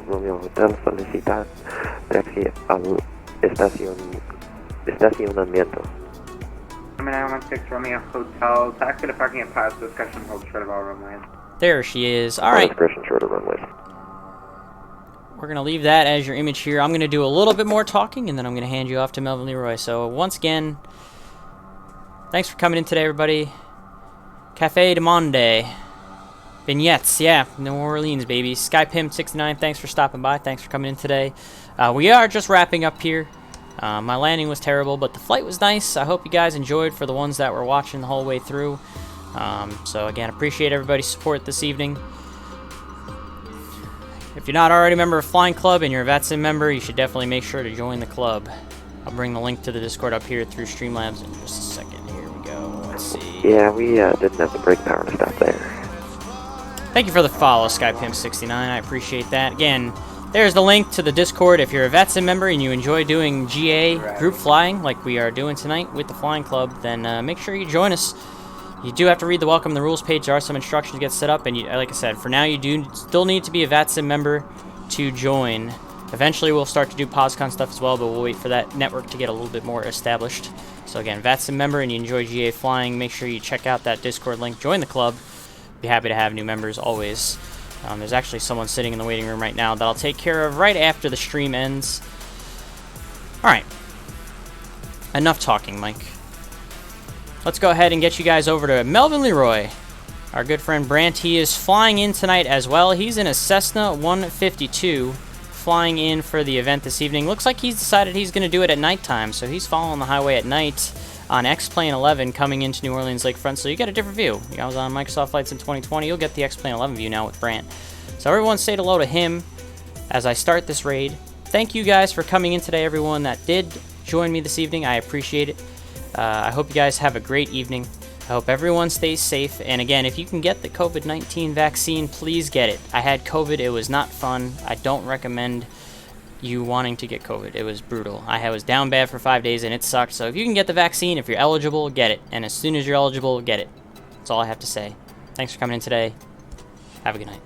Romeo Hotel solicita taxi al estacionamiento. Number 916 Romeo Hotel, taxi to parking at Pilots Discussion, hold short of all runways. There she is. All right. Discretion short of runways. We're going to leave that as your image here. I'm going to do a little bit more talking, and then I'm going to hand you off to Melvin Leroy. So once again, thanks for coming in today, everybody. Cafe de Monde. Vignettes, yeah, New Orleans, baby. SkyPimp69, thanks for stopping by. Thanks for coming in today. We are just wrapping up here. My landing was terrible, but the flight was nice. I hope you guys enjoyed, for the ones that were watching the whole way through. So again, appreciate everybody's support this evening. If you're not already a member of Flying Club and you're a VATSIM member, you should definitely make sure to join the club. I'll bring the link to the Discord up here through Streamlabs in just a second. Here we go. Let's see. Yeah, we didn't have the brake power to stop there. Thank you for the follow, SkyPimp69. I appreciate that. Again, there's the link to the Discord. If you're a VATSIM member and you enjoy doing GA group flying like we are doing tonight with the Flying Club, then make sure you join us. You do have to read the Welcome the Rules page. There are some instructions to get set up, and like I said, for now you do still need to be a VATSIM member to join. Eventually we'll start to do POSCON stuff as well, but we'll wait for that network to get a little bit more established. So again, VATSIM member and you enjoy GA flying, make sure you check out that Discord link, join the club. Be happy to have new members always. There's actually someone sitting in the waiting room right now that I'll take care of right after the stream ends. Alright. Enough talking, Mike. Let's go ahead and get you guys over to Melvin Leroy, our good friend Brant. He is flying in tonight as well. He's in a Cessna 152 flying in for the event this evening. Looks like he's decided he's going to do it at nighttime, so he's following the highway at night on X-Plane 11 coming into New Orleans Lakefront, so you get a different view. I was on Microsoft Flights in 2020. You'll get the X-Plane 11 view now with Brant. So everyone say hello to him as I start this raid. Thank you guys for coming in today, everyone that did join me this evening. I appreciate it. I hope you guys have a great evening. I hope everyone stays safe. And again, if you can get the COVID-19 vaccine, please get it. I had COVID. It was not fun. I don't recommend you wanting to get COVID. It was brutal. I was down bad for 5 days and it sucked. So if you can get the vaccine, if you're eligible, get it. And as soon as you're eligible, get it. That's all I have to say. Thanks for coming in today. Have a good night.